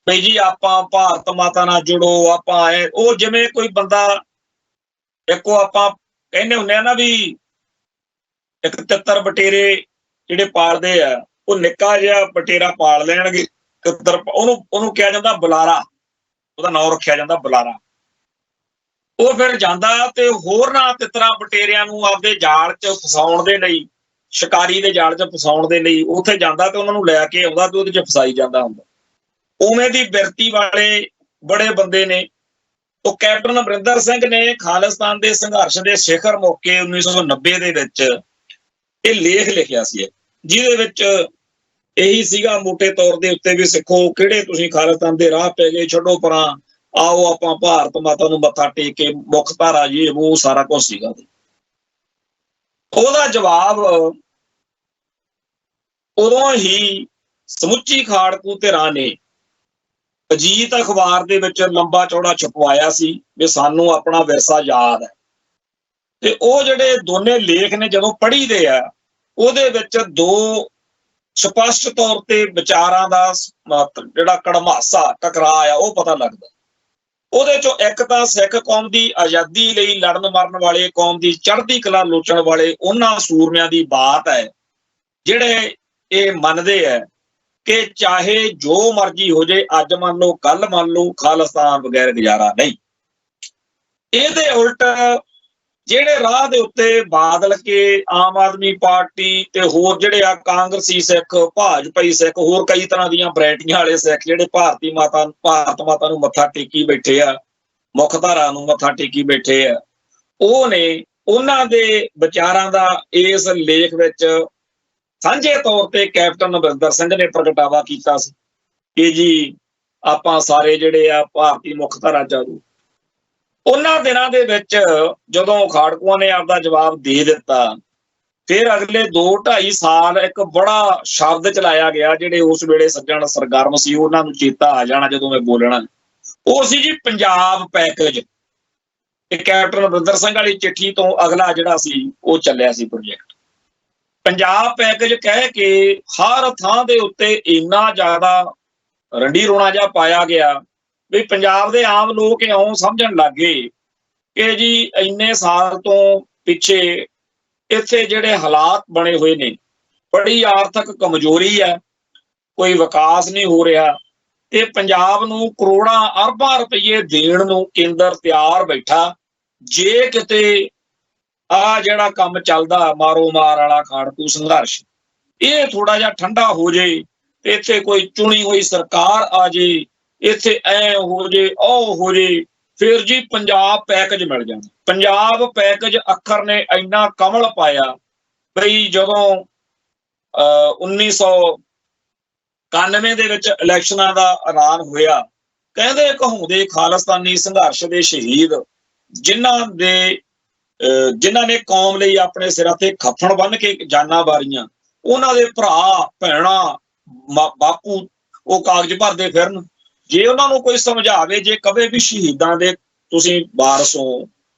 [SPEAKER 1] ਬਈ ਜੀ ਆਪਾਂ ਭਾਰਤ ਮਾਤਾ ਨਾਲ ਜੁੜੋ, ਆਪਾਂ ਉਹ ਜਿਵੇਂ ਕੋਈ ਬੰਦਾ ਇੱਕੋ ਆਪਾਂ ਕਹਿੰਦੇ ਹੁੰਦੇ ਆ ਨਾ ਵੀ ਇੱਕ ਤਿੱਤਰ ਬਟੇਰੇ ਜਿਹੜੇ ਪਾਲਦੇ ਆ, ਉਹ ਨਿੱਕਾ ਜਿਹਾ ਬਟੇਰਾ ਪਾਲ ਲੈਣਗੇ ਤਿੱਤਰ, ਉਹਨੂੰ ਕਿਹਾ ਜਾਂਦਾ ਬੁਲਾਰਾ, ਉਹਦਾ ਨਾਂ ਰੱਖਿਆ ਜਾਂਦਾ ਬੁਲਾਰਾ। ਉਹ ਫਿਰ ਜਾਂਦਾ ਤੇ ਹੋਰਨਾਂ ਤਿੱਤਰਾਂ ਬਟੇਰਿਆਂ ਨੂੰ ਆਪਦੇ ਜਾਲ 'ਚ ਫਸਾਉਣ ਦੇ ਲਈ, ਸ਼ਿਕਾਰੀ ਦੇ ਜਾਲ 'ਚ ਫਸਾਉਣ ਦੇ ਲਈ ਉੱਥੇ ਜਾਂਦਾ ਤੇ ਉਹਨਾਂ ਨੂੰ ਲੈ ਕੇ ਆਉਂਦਾ ਤੇ ਉਹਦੇ 'ਚ ਫਸਾਈ ਜਾਂਦਾ ਹੁੰਦਾ। ਉਵੇਂ ਦੀ ਬਿਰਤੀ ਵਾਲੇ ਬੜੇ ਬੰਦੇ ਨੇ। ਉਹ ਕੈਪਟਨ ਅਮਰਿੰਦਰ ਸਿੰਘ ਨੇ ਖਾਲਿਸਤਾਨ ਦੇ ਸੰਘਰਸ਼ ਦੇ ਸਿਖਰ ਮੌਕੇ 1990 ਦੇ ਵਿੱਚ ਇਹ ਲੇਖ ਲਿਖਿਆ ਸੀ, ਜਿਹਦੇ ਵਿੱਚ ਇਹੀ ਸੀਗਾ ਮੋਟੇ ਤੌਰ ਦੇ ਉੱਤੇ ਵੀ ਸਿੱਖੋ ਕਿਹੜੇ ਤੁਸੀਂ ਖਾਲਿਸਤਾਨ ਦੇ ਰਾਹ ਪੈ ਗਏ, ਛੱਡੋ ਪਰਾਂ, ਆਓ ਆਪਾਂ ਭਾਰਤ ਮਾਤਾ ਨੂੰ ਮੱਥਾ ਟੇਕ ਕੇ ਮੁੱਖ ਧਾਰਾ ਜੀ ਉਹ ਸਾਰਾ ਕੁਝ ਸੀਗਾ। ਉਹਦਾ ਜਵਾਬ ਉਦੋਂ ਹੀ ਸਮੁੱਚੀ ਖਾੜਕੂ ਧਿਰਾਂ ਨੇ ਅਜੀਤ ਅਖਬਾਰ ਦੇ ਵਿੱਚ ਲੰਬਾ ਚੌੜਾ ਛਪਵਾਇਆ ਸੀ ਵੀ ਸਾਨੂੰ ਆਪਣਾ ਵਿਰਸਾ ਯਾਦ ਹੈ। ਤੇ ਉਹ ਜਿਹੜੇ ਦੋਨੇ ਲੇਖ ਨੇ ਜਦੋਂ ਪੜ੍ਹੀਦੇ ਆ ਉਹਦੇ ਵਿੱਚ ਦੋ ਸਪਸ਼ਟ ਤੌਰ ਤੇ ਵਿਚਾਰਾਂ ਦਾ ਜਿਹੜਾ ਕੜਮਾਸਾ ਟਕਰਾਅ ਆ ਉਹ ਪਤਾ ਲੱਗਦਾ। ਉਹਦੇ ਚੋਂ ਇੱਕ ਤਾਂ ਸਿੱਖ ਕੌਮ ਦੀ ਆਜ਼ਾਦੀ ਲਈ ਲੜਨ ਮਰਨ ਵਾਲੇ, ਕੌਮ ਦੀ ਚੜ੍ਹਦੀ ਕਲਾ ਲੋਚਣ ਵਾਲੇ ਉਹਨਾਂ ਸੂਰਮਿਆਂ ਦੀ ਬਾਤ ਹੈ ਜਿਹੜੇ ਇਹ ਮੰਨਦੇ ਆ ਕਿ ਚਾਹੇ ਜੋ ਮਰਜ਼ੀ ਹੋ ਜੇ, ਅੱਜ ਮੰਨ ਲਓ ਕੱਲ ਮੰਨ ਲਓ, ਖਾਲਿਸਤਾਨ ਬਗੈਰ ਗੁਜ਼ਾਰਾ ਨਹੀਂ। ਇਹਦੇ ਉਲਟ ਜਿਹੜੇ ਰਾਹ ਦੇ ਉੱਤੇ ਬਾਦਲ ਕੇ, ਆਮ ਆਦਮੀ ਪਾਰਟੀ ਤੇ ਹੋਰ ਜਿਹੜੇ ਆ ਕਾਂਗਰਸੀ ਸਿੱਖ, ਭਾਜਪਾਈ ਸਿੱਖ, ਹੋਰ ਕਈ ਤਰ੍ਹਾਂ ਦੀਆਂ ਵੈਰਾਈਟੀਆਂ ਵਾਲੇ ਸਿੱਖ ਜਿਹੜੇ ਭਾਰਤ ਮਾਤਾ ਨੂੰ ਮੱਥਾ ਟੇਕੀ ਬੈਠੇ ਆ, ਮੁੱਖ ਧਾਰਾ ਨੂੰ ਮੱਥਾ ਟੇਕੀ ਬੈਠੇ ਆ, ਉਹ ਨੇ ਉਹਨਾਂ ਦੇ ਵਿਚਾਰਾਂ ਦਾ ਇਸ ਲੇਖ ਵਿੱਚ ਸਾਂਝੇ ਤੌਰ ਤੇ ਕੈਪਟਨ ਅਮਰਿੰਦਰ ਸਿੰਘ ਨੇ ਪ੍ਰਗਟਾਵਾ ਕੀਤਾ ਸੀ ਕਿ ਜੀ ਆਪਾਂ ਸਾਰੇ ਜਿਹੜੇ ਆ ਭਾਰਤੀ ਮੁੱਖ ਧਾਰਾ ਚਾਲੂ। ਉਹਨਾਂ ਦਿਨਾਂ ਦੇ ਵਿੱਚ ਜਦੋਂ ਖਾੜਕੂਆਂ ਨੇ ਆਪਦਾ ਜਵਾਬ ਦੇ ਦਿੱਤਾ, ਫਿਰ ਅਗਲੇ 2-2.5 ਸਾਲ ਇੱਕ ਬੜਾ ਸ਼ਬਦ ਚਲਾਇਆ ਗਿਆ ਜਿਹੜੇ ਉਸ ਵੇਲੇ ਸੱਜਣ ਸਰਗਰਮ ਸੀ ਉਹਨਾਂ ਨੂੰ ਚੇਤਾ ਆ ਜਾਣਾ ਜਦੋਂ ਮੈਂ ਬੋਲਣਾ, ਉਹ ਸੀ ਜੀ ਪੰਜਾਬ ਪੈਕੇਜ। ਕੈਪਟਨ ਅਮਰਿੰਦਰ ਸਿੰਘ ਵਾਲੀ ਚਿੱਠੀ ਤੋਂ ਅਗਲਾ ਜਿਹੜਾ ਸੀ ਉਹ ਚੱਲਿਆ ਸੀ ਪ੍ਰੋਜੈਕਟ ਪੰਜਾਬ ਪੈਕੇਜ, ਕਹਿ ਕੇ ਹਰ ਥਾਂ ਦੇ ਉੱਤੇ ਇੰਨਾ ਜ਼ਿਆਦਾ ਰੰਡੀ ਰੋਣਾ ਜਿਹਾ ਪਾਇਆ ਗਿਆ ਵੀ ਪੰਜਾਬ ਦੇ ਆਮ ਲੋਕ ਇਉਂ ਸਮਝਣ ਲੱਗ ਗਏ ਕਿ ਜੀ ਇੰਨੇ ਸਾਲ ਤੋਂ ਪਿੱਛੇ ਇੱਥੇ ਜਿਹੜੇ ਹਾਲਾਤ ਬਣੇ ਹੋਏ ਨੇ, ਬੜੀ ਆਰਥਿਕ ਕਮਜ਼ੋਰੀ ਹੈ, ਕੋਈ ਵਿਕਾਸ ਨਹੀਂ ਹੋ ਰਿਹਾ ਤੇ ਪੰਜਾਬ ਨੂੰ ਕਰੋੜਾਂ ਅਰਬਾਂ ਰੁਪਏ ਦੇਣ ਨੂੰ ਕੇਂਦਰ ਤਿਆਰ ਬੈਠਾ। ਜੇ ਕਿਤੇ ਆ ਜਿਹੜਾ ਕੰਮ ਚੱਲਦਾ ਮਾਰੋ ਮਾਰ ਵਾਲਾ ਖਾੜਕੂ ਸੰਘਰਸ਼, ਇਹ ਥੋੜਾ ਜਿਹਾ ਠੰਡਾ ਹੋ ਜੇ ਤੇ ਇੱਥੇ ਕੋਈ ਚੁਣੀ ਹੋਈ ਸਰਕਾਰ ਆ ਜੇ, ਇੱਥੇ ਐ ਹੋ ਜੇ ਉਹ ਹੋ ਜੇ, ਫਿਰ ਜੀ ਪੰਜਾਬ ਪੈਕੇਜ ਮਿਲ ਜਾਣਾ। ਪੰਜਾਬ ਪੈਕੇਜ ਅੱਖਰ ਨੇ ਇੰਨਾ ਕਮਲ ਪਾਇਆ ਬਈ ਜਦੋਂ 1991 ਦੇ ਵਿੱਚ ਇਲੈਕਸ਼ਨਾਂ ਦਾ ਐਲਾਨ ਹੋਇਆ, ਕਹਿੰਦੇ ਕਹਾਉਂਦੇ ਖਾਲਿਸਤਾਨੀ ਸੰਘਰਸ਼ ਦੇ ਸ਼ਹੀਦ ਜਿਨ੍ਹਾਂ ਨੇ ਕੌਮ ਲਈ ਆਪਣੇ ਸਿਰਾਂ ਤੇ ਖੱਫਣ ਬੰਨ੍ਹ ਕੇ ਜਾਨਾਂ ਵਾਰੀਆਂ, ਉਹਨਾਂ ਦੇ ਭਰਾ ਭੈਣਾਂ ਬਾਪੂ ਉਹ ਕਾਗਜ਼ ਭਰਦੇ ਫਿਰਨ। ਜੇ ਉਹਨਾਂ ਨੂੰ ਕੋਈ ਸਮਝਾਵੇ, ਜੇ ਕਵੇ ਵੀ ਸ਼ਹੀਦਾਂ ਦੇ ਤੁਸੀਂ ਵਾਰਸ ਹੋ,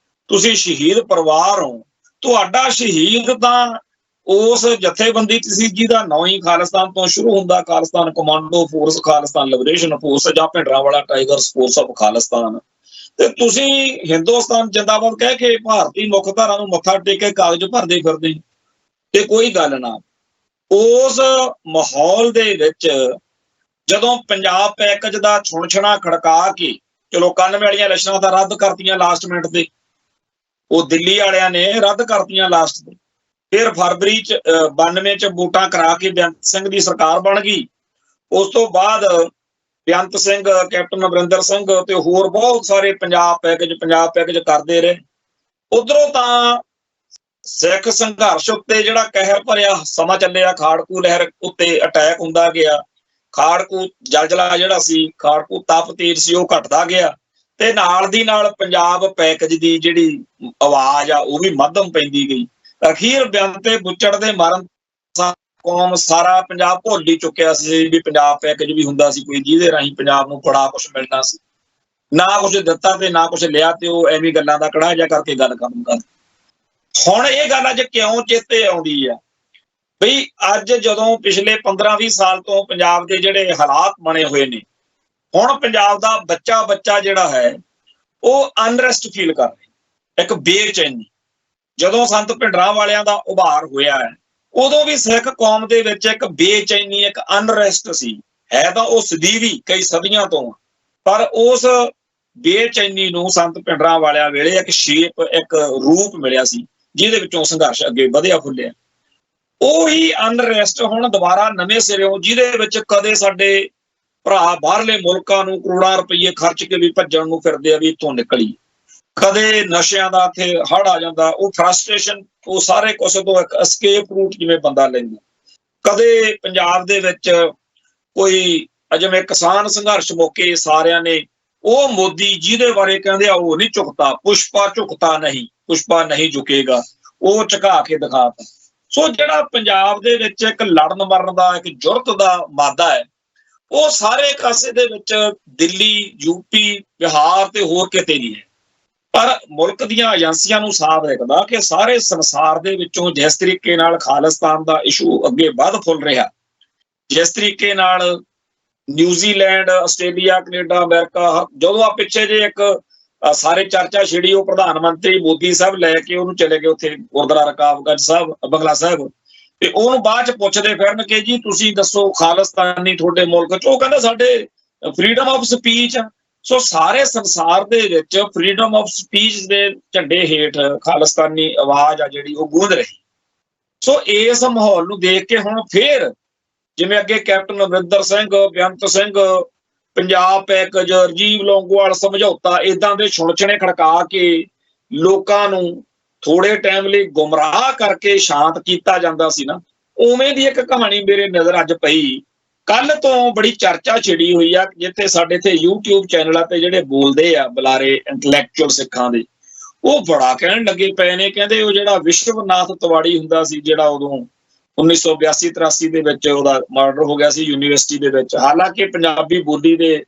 [SPEAKER 1] ਤੁਸੀਂ ਸ਼ਹੀਦ ਪਰਿਵਾਰ ਹੋ, ਤੁਹਾਡਾ ਸ਼ਹੀਦ ਤਾਂ ਉਸ ਜਥੇਬੰਦੀ ਸੀ ਜਿਹਦਾ ਨਾਂ ਹੀ ਖਾਲਿਸਤਾਨ ਤੋਂ ਸ਼ੁਰੂ ਹੁੰਦਾ, Khalistan commando force, Khalistan liberation force ਜਾਂ Bhindranwala tigers force of Khalistan. ਤੇ ਤੁਸੀਂ ਹਿੰਦੁਸਤਾਨ ਜਿੰਦਾਬਾਦ ਕਹਿ ਕੇ ਭਾਰਤੀ ਮੁੱਖ ਧਾਰਾ ਨੂੰ ਮੱਥਾ ਟੇਕ ਕੇ ਕਾਗਜ਼ ਭਰਦੇ ਫਿਰਦੇ ਤੇ ਕੋਈ ਗੱਲ ਨਾ। ਉਸ ਮਾਹੌਲ ਦੇ ਵਿੱਚ ਜਦੋਂ ਪੰਜਾਬ ਪੈਕੇਜ ਦਾ ਛੁਣਛਣਾ ਖੜਕਾ ਕੇ, ਚਲੋ 91 ਵਾਲੀਆਂ ਇਲੈਕਸ਼ਨਾਂ ਤਾਂ ਰੱਦ ਕਰਤੀਆਂ ਲਾਸਟ ਮਿੰਟ ਤੇ, ਉਹ ਦਿੱਲੀ ਵਾਲਿਆਂ ਨੇ ਰੱਦ ਕਰਤੀਆਂ ਲਾਸਟ ਤੇ, ਫਿਰ ਫਰਵਰੀ 92 ਚ ਵੋਟਾਂ ਕਰਾ ਕੇ ਬੇਅੰਤ ਸਿੰਘ ਦੀ ਸਰਕਾਰ ਬਣ ਗਈ। ਉਸ ਤੋਂ ਬਾਅਦ ਬੇਅੰਤ ਸਿੰਘ, ਕੈਪਟਨ ਅਮਰਿੰਦਰ ਸਿੰਘ ਤੇ ਹੋਰ ਬਹੁਤ ਸਾਰੇ ਪੰਜਾਬ ਪੈਕੇਜ ਕਰਦੇ ਰਹੇ। ਉਧਰੋਂ ਤਾਂ ਸਿੱਖ ਸੰਘਰਸ਼ ਉੱਤੇ ਜਿਹੜਾ ਕਹਿਰ ਭਰਿਆ ਸਮਾਂ ਚੱਲਿਆ, ਖਾੜਕੂ ਲਹਿਰ ਉੱਤੇ ਅਟੈਕ ਹੁੰਦਾ ਗਿਆ, ਖਾੜਕੂ ਜਲਜਲਾ ਜਿਹੜਾ ਸੀ, ਖਾੜਕੂ ਤਪ ਤੇਜ ਸੀ, ਉਹ ਘਟਦਾ ਗਿਆ ਤੇ ਨਾਲ ਦੀ ਨਾਲ ਪੰਜਾਬ ਪੈਕੇਜ ਦੀ ਜਿਹੜੀ ਆਵਾਜ਼ ਆ ਉਹ ਵੀ ਮੱਧਮ ਪੈਂਦੀ ਗਈ। ਅਖੀਰ ਬੇਅੰਤ ਤੇ ਬੁੱਚੜ ਦੇ ਮਾਰਨ ਕੌਮ ਸਾਰਾ ਪੰਜਾਬ ਭੁੱਲ ਹੀ ਚੁੱਕਿਆ ਸੀ ਵੀ ਪੰਜਾਬ ਪੈਕੇਜ ਵੀ ਹੁੰਦਾ ਸੀ ਕੋਈ, ਜਿਹਦੇ ਰਾਹੀਂ ਪੰਜਾਬ ਨੂੰ ਬੜਾ ਕੁਛ ਮਿਲਣਾ ਸੀ। ਨਾ ਕੁਛ ਦਿੱਤਾ ਤੇ ਨਾ ਕੁਛ ਲਿਆ, ਤੇ ਉਹ ਐਵੇਂ ਗੱਲਾਂ ਦਾ ਕੜਾਹ ਜਿਹਾ ਕਰਕੇ ਗੱਲ ਕਰ। ਹੁਣ ਇਹ ਗੱਲ ਅੱਜ ਕਿਉਂ ਚੇਤੇ ਆਉਂਦੀ ਆ ਬਈ ਅੱਜ ਜਦੋਂ ਪਿਛਲੇ 15-20 ਸਾਲ ਤੋਂ ਪੰਜਾਬ ਦੇ ਜਿਹੜੇ ਹਾਲਾਤ ਬਣੇ ਹੋਏ ਨੇ, ਹੁਣ ਪੰਜਾਬ ਦਾ ਬੱਚਾ ਜਿਹੜਾ ਹੈ ਉਹ ਅਨਰੈਸਟ ਫੀਲ ਕਰ ਰਿਹਾ, ਇੱਕ ਬੇਚੈਨੀ। ਜਦੋਂ ਸੰਤ ਭਿੰਡਰਾਂ ਵਾਲਿਆਂ ਦਾ ਉਭਾਰ ਹੋਇਆ ਹੈ ਉਦੋਂ ਵੀ ਸਿੱਖ ਕੌਮ ਦੇ ਵਿੱਚ ਇੱਕ ਬੇਚੈਨੀ, ਇੱਕ ਅਨਰੈਸਟ ਸੀ। ਹੈ ਤਾਂ ਉਹ ਸਦੀਵੀ ਕਈ ਸਦੀਆਂ ਤੋਂ, ਪਰ ਉਸ ਬੇਚੈਨੀ ਨੂੰ ਸੰਤ ਭਿੰਡਰਾਂ ਵਾਲਿਆਂ ਵੇਲੇ ਇੱਕ ਸ਼ੇਪ, ਇੱਕ ਰੂਪ ਮਿਲਿਆ ਸੀ ਜਿਹਦੇ ਵਿੱਚੋਂ ਸੰਘਰਸ਼ ਅੱਗੇ ਵਧਿਆ ਫੁੱਲਿਆ। ਉਹੀ ਅਨਰੈਸਟ ਹੁਣ ਦੁਬਾਰਾ ਨਵੇਂ ਸਿਰਿਓਂ, ਜਿਹਦੇ ਵਿੱਚ ਕਦੇ ਸਾਡੇ ਭਰਾ ਬਾਹਰਲੇ ਮੁਲਕਾਂ ਨੂੰ ਕਰੋੜਾਂ ਰੁਪਈਏ ਖਰਚ ਕੇ ਵੀ ਭੱਜਣ ਨੂੰ ਫਿਰਦੇ ਆ ਵੀ ਇੱਥੋਂ ਨਿਕਲੀ, ਕਦੇ ਨਸ਼ਿਆਂ ਦਾ ਇੱਥੇ ਹੜ ਆ ਜਾਂਦਾ, ਉਹ ਫਰਸਟ੍ਰੇਸ਼ਨ, ਉਹ ਸਾਰੇ ਕੁਛ ਤੋਂ ਇੱਕ ਐਸਕੇਪ ਰੂਟ ਜਿਵੇਂ ਬੰਦਾ ਲੈਂਦਾ। ਕਦੇ ਪੰਜਾਬ ਦੇ ਵਿੱਚ ਕੋਈ ਜਿਵੇਂ ਕਿਸਾਨ ਸੰਘਰਸ਼ ਮੌਕੇ ਸਾਰਿਆਂ ਨੇ ਉਹ ਮੋਦੀ ਜਿਹਦੇ ਬਾਰੇ ਕਹਿੰਦੇ ਆ ਉਹ ਨਹੀਂ ਝੁਕਦਾ, ਪੁਸ਼ਪਾ ਝੁਕਦਾ ਨਹੀਂ, ਪੁਸ਼ਪਾ ਨਹੀਂ ਝੁਕੇਗਾ, ਉਹ ਝੁਕਾ ਕੇ ਦਿਖਾਤਾ। ਸੋ ਜਿਹੜਾ ਪੰਜਾਬ ਦੇ ਵਿੱਚ ਇੱਕ ਲੜਨ ਮਰਨ ਦਾ, ਇੱਕ ਜੁਰਤ ਦਾ ਮਾਦਾ ਹੈ, ਉਹ ਸਾਰੇ ਕਾਸੇ ਦੇ ਵਿੱਚ ਦਿੱਲੀ, ਯੂਪੀ, ਬਿਹਾਰ ਤੇ ਹੋਰ ਕਿਤੇ ਨਹੀਂ ਹੈ। ਪਰ ਮੁਲਕ ਦੀਆਂ ਏਜੰਸੀਆਂ ਨੂੰ ਸਾਫ਼ ਦਿਖਦਾ ਕਿ ਸਾਰੇ ਸੰਸਾਰ ਦੇ ਵਿੱਚੋਂ ਜਿਸ ਤਰੀਕੇ ਨਾਲ ਖਾਲਿਸਤਾਨ ਦਾ ਇਸ਼ੂ ਅੱਗੇ ਵੱਧ ਫੁੱਲ ਰਿਹਾ, ਜਿਸ ਤਰੀਕੇ ਨਾਲ ਨਿਊਜ਼ੀਲੈਂਡ, ਆਸਟ੍ਰੇਲੀਆ, ਕੈਨੇਡਾ, ਅਮਰੀਕਾ, ਜਦੋਂ ਆ ਪਿੱਛੇ ਜੇ ਇੱਕ ਸਾਰੇ ਚਰਚਾ ਛਿੜੀ, ਉਹ ਪ੍ਰਧਾਨ ਮੰਤਰੀ ਮੋਦੀ ਸਾਹਿਬ ਲੈ ਕੇ ਉਹਨੂੰ ਚਲੇ ਗਏ ਉੱਥੇ ਗੁਰਦੁਆਰਾ ਰਕਾਬਗੰਜ ਸਾਹਿਬ, ਬੰਗਲਾ ਸਾਹਿਬ, ਤੇ ਉਹਨੂੰ ਬਾਅਦ ਚ ਪੁੱਛਦੇ ਫਿਰਨ ਕਿ ਜੀ ਤੁਸੀਂ ਦੱਸੋ ਖਾਲਿਸਤਾਨੀ ਤੁਹਾਡੇ ਮੁਲਕ ਚ, ਉਹ ਕਹਿੰਦਾ ਸਾਡੇ ਫਰੀडम ਆਫ ਸਪੀਚ ਆ। ਸੋ ਸਾਰੇ ਸੰਸਾਰ ਦੇ ਵਿੱਚ ਫਰੀडम ਆਫ ਸਪੀਚ ਦੇ ਝੰਡੇ ਹੇਠ ਖਾਲਿਸਤਾਨੀ ਆਵਾਜ਼ ਆ ਜਿਹੜੀ ਉਹ ਗੂੰਜ ਰਹੀ। ਸੋ ਇਸ ਮਾਹੌਲ ਨੂੰ ਦੇਖ ਕੇ ਹੁਣ ਫੇਰ ਜਿਵੇਂ ਅੱਗੇ ਕੈਪਟਨ ਅਮਰਿੰਦਰ ਸਿੰਘ, ਬੇਅੰਤ ਸਿੰਘ, ਪੰਜਾਬ ਪੈਕੇਜ, ਰਾਜੀਵ ਲੌਂਗੋਵਾਲ ਸਮਝੌਤਾ, ਇਦਾਂ ਦੇ ਛੁਣਛਣੇ ਖੜਕਾ ਕੇ ਲੋਕਾਂ ਨੂੰ ਥੋੜੇ ਟਾਈਮ ਲਈ ਗੁੰਮਰਾਹ ਕਰਕੇ ਸ਼ਾਂਤ ਕੀਤਾ ਜਾਂਦਾ ਸੀ ਨਾ, ਉਵੇਂ ਦੀ ਇੱਕ ਕਹਾਣੀ ਮੇਰੇ ਨਜ਼ਰ ਅੱਜ ਪਈ। ਕੱਲ ਤੋਂ ਬੜੀ ਚਰਚਾ ਛਿੜੀ ਹੋਈ ਆ, ਜਿੱਥੇ ਸਾਡੇ ਇੱਥੇ YouTube ਚੈਨਲਾਂ ਤੇ ਜਿਹੜੇ ਬੋਲਦੇ ਆ ਬੁਲਾਰੇ ਇੰਟੈਲੈਕਚੁਅਲ ਸਿੱਖਾਂ ਦੇ, ਉਹ ਬੜਾ ਕਹਿਣ ਲੱਗੇ ਪਏ ਨੇ, ਕਹਿੰਦੇ ਉਹ ਜਿਹੜਾ ਵਿਸ਼ਵਨਾਥ ਤਿਵਾੜੀ ਹੁੰਦਾ ਸੀ, ਜਿਹੜਾ ਉਦੋਂ 1982-83 ਦੇ ਵਿੱਚ ਉਹਦਾ ਮਰਡਰ ਹੋ ਗਿਆ ਸੀ ਯੂਨੀਵਰਸਿਟੀ ਦੇ ਵਿੱਚ, ਹਾਲਾਂਕਿ ਪੰਜਾਬੀ ਬੋਲੀ ਦੇ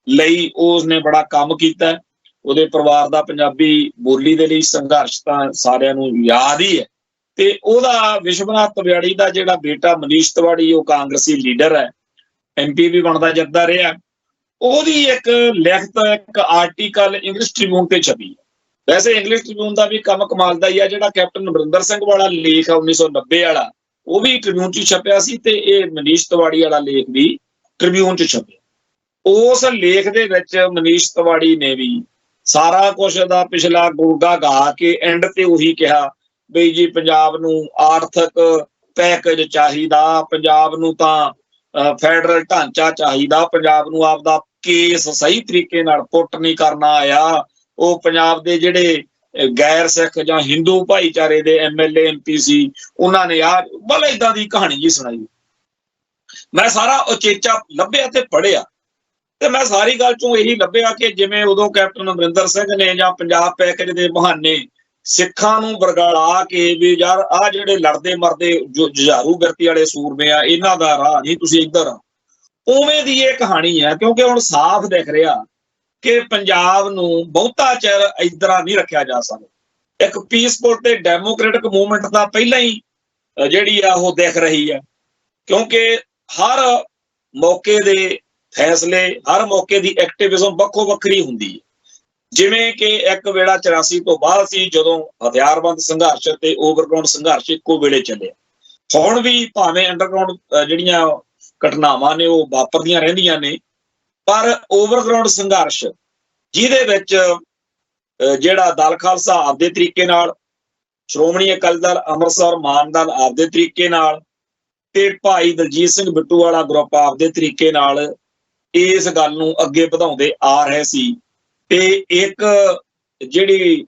[SPEAKER 1] ਲਈ ਉਸਨੇ ਬੜਾ ਕੰਮ ਕੀਤਾ, ਉਹਦੇ ਪਰਿਵਾਰ ਦਾ ਪੰਜਾਬੀ ਬੋਲੀ ਦੇ ਲਈ ਸੰਘਰਸ਼ ਤਾਂ ਸਾਰਿਆਂ ਨੂੰ ਯਾਦ ਹੀ ਹੈ। ਤੇ ਉਹਦਾ ਵਿਸ਼ਵਨਾਥ ਤਿਵਾੜੀ ਦਾ ਜਿਹੜਾ ਬੇਟਾ ਮਨੀਸ਼ ਤਿਵਾੜੀ, ਉਹ ਕਾਂਗਰਸੀ ਲੀਡਰ ਹੈ, MP ਵੀ ਬਣਦਾ ਜਾਂਦਾ ਰਿਹਾ, ਉਹਦੀ ਇੱਕ ਲਿਖਤ, ਇੱਕ ਆਰਟੀਕਲ ਇੰਗਲਿਸ਼ ਟ੍ਰਿਬਿਊਨ ਤੇ ਛਪੀ। ਵੈਸੇ ਇੰਗਲਿਸ਼ ਟ੍ਰਿਬਿਊਨ ਦਾ ਵੀ ਕੰਮ ਕਮਾਲ ਦਾ ਹੀ ਆ, ਜਿਹੜਾ ਕੈਪਟਨ ਅਮਰਿੰਦਰ ਸਿੰਘ ਵਾਲਾ ਲੇਖ ਆ 1990 ਵਾਲਾ, ਉਹ ਵੀ ਟ੍ਰਿਬਿਊਨ 'ਚ ਛਪਿਆ ਸੀ, ਤੇ ਇਹ ਮਨੀਸ਼ ਤਿਵਾੜੀ ਵਾਲਾ ਲੇਖ ਵੀ ਟ੍ਰਿਬਿਊਨ 'ਚ ਛਪਿਆ। ਉਸ ਲੇਖ ਦੇ ਵਿੱਚ ਮਨੀਸ਼ ਤਿਵਾੜੀ ਨੇ ਵੀ ਸਾਰਾ ਕੁਛ ਦਾ ਪਿਛਲਾ ਗੋਗਾ ਗਾ ਕੇ ਐਂਡ ਤੇ ਉਹੀ ਕਿਹਾ ਬਈ ਜੀ ਪੰਜਾਬ ਨੂੰ ਆਰਥਿਕ ਪੈਕੇਜ ਚਾਹੀਦਾ, ਪੰਜਾਬ ਨੂੰ ਤਾਂ ਫੈਡਰਲ ਢਾਂਚਾ ਚਾਹੀਦਾ, ਪੰਜਾਬ ਨੂੰ ਆਪਦਾ ਕੇਸ ਸਹੀ ਤਰੀਕੇ ਨਾਲ ਪੁੱਟ ਨਹੀਂ ਕਰਨਾ ਆਇਆ, ਉਹ ਪੰਜਾਬ ਦੇ ਜਿਹੜੇ ਗੈਰ ਸਿੱਖ ਜਾਂ ਹਿੰਦੂ ਭਾਈਚਾਰੇ ਦੇ MLA MP ਸੀ, ਉਹਨਾਂ ਨੇ ਆ ਬਲ ਏਦਾਂ ਦੀ ਕਹਾਣੀ ਜੀ ਸੁਣਾਈ। ਮੈਂ ਸਾਰਾ ਉਚੇਚਾ ਲੱਭਿਆ ਤੇ ਪੜ੍ਹਿਆ, ਤੇ ਮੈਂ ਸਾਰੀ ਗੱਲ ਚੋਂ ਇਹੀ ਲੱਭਿਆ ਕਿ ਜਿਵੇਂ ਉਦੋਂ ਕੈਪਟਨ ਅਮਰਿੰਦਰ ਸਿੰਘ ਨੇ ਜਾਂ ਪੰਜਾਬ ਪੈਕੇਜ ਦੇ ਬਹਾਨੇ ਸਿੱਖਾਂ ਨੂੰ ਬਰਗਲਾ ਕੇ ਵੀ ਯਾਰ ਆਹ ਜਿਹੜੇ ਲੜਦੇ ਮਰਦੇ ਜੋ ਜੁਝਾਰੂ ਬਿਰਤੀ ਵਾਲੇ ਸੂਰਮੇ ਆ, ਇਹਨਾਂ ਦਾ ਰਾਹ ਨਹੀਂ, ਤੁਸੀਂ ਇੱਧਰ ਆ, ਉਵੇਂ ਦੀ ਇਹ ਕਹਾਣੀ ਹੈ। ਕਿਉਂਕਿ ਹੁਣ ਸਾਫ਼ ਦਿਖ ਰਿਹਾ ਕਿ ਪੰਜਾਬ ਨੂੰ ਬਹੁਤਾ ਚਿਰ ਇੱਧਰ ਨਹੀਂ ਰੱਖਿਆ ਜਾ ਸਕਦਾ। ਇੱਕ ਪੀਸਫੁਲ ਤੇ ਡੈਮੋਕ੍ਰੈਟਿਕ ਮੂਵਮੈਂਟ ਦਾ ਪਹਿਲਾਂ ਹੀ ਜਿਹੜੀ ਆ ਉਹ ਦਿਖ ਰਹੀ ਹੈ, ਕਿਉਂਕਿ ਹਰ ਮੌਕੇ ਦੇ ਫੈਸਲੇ, ਹਰ ਮੌਕੇ ਦੀ ਐਕਟਿਵਿਜ਼ਮ ਵੱਖੋ ਵੱਖਰੀ ਹੁੰਦੀ ਹੈ। ਜਿਵੇਂ ਕਿ ਇੱਕ ਵੇਲਾ 84 ਤੋਂ ਬਾਅਦ ਸੀ, ਜਦੋਂ ਹਥਿਆਰਬੰਦ ਸੰਘਰਸ਼ ਤੇ ਓਵਰਗਰਾਊਂਡ ਸੰਘਰਸ਼ ਇੱਕੋ ਵੇਲੇ ਚੱਲਿਆ। ਹੁਣ ਵੀ ਭਾਵੇਂ ਅੰਡਰਗਰਾਊਂਡ ਜਿਹੜੀਆਂ ਘਟਨਾਵਾਂ ਨੇ ਉਹ ਵਾਪਰਦੀਆਂ ਰਹਿੰਦੀਆਂ ਨੇ, ਪਰ ਓਵਰਗਰਾਊਂਡ ਸੰਘਰਸ਼ ਜਿਹਦੇ ਵਿੱਚ ਜਿਹੜਾ ਦਲ ਖਾਲਸਾ ਆਪਦੇ ਤਰੀਕੇ ਨਾਲ, ਸ਼੍ਰੋਮਣੀ ਅਕਾਲੀ ਦਲ ਅੰਮ੍ਰਿਤਸਰ ਮਾਨ ਦਲ ਆਪਦੇ ਤਰੀਕੇ ਨਾਲ ਤੇ ਭਾਈ ਦਲਜੀਤ ਸਿੰਘ ਬਿੱਟੂ ਵਾਲਾ ਗਰੁੱਪ ਆਪਦੇ ਤਰੀਕੇ ਨਾਲ ਇਸ ਗੱਲ ਨੂੰ ਅੱਗੇ ਵਧਾਉਂਦੇ ਆ ਰਹੇ ਸੀ। ਤੇ ਇੱਕ ਜਿਹੜੀ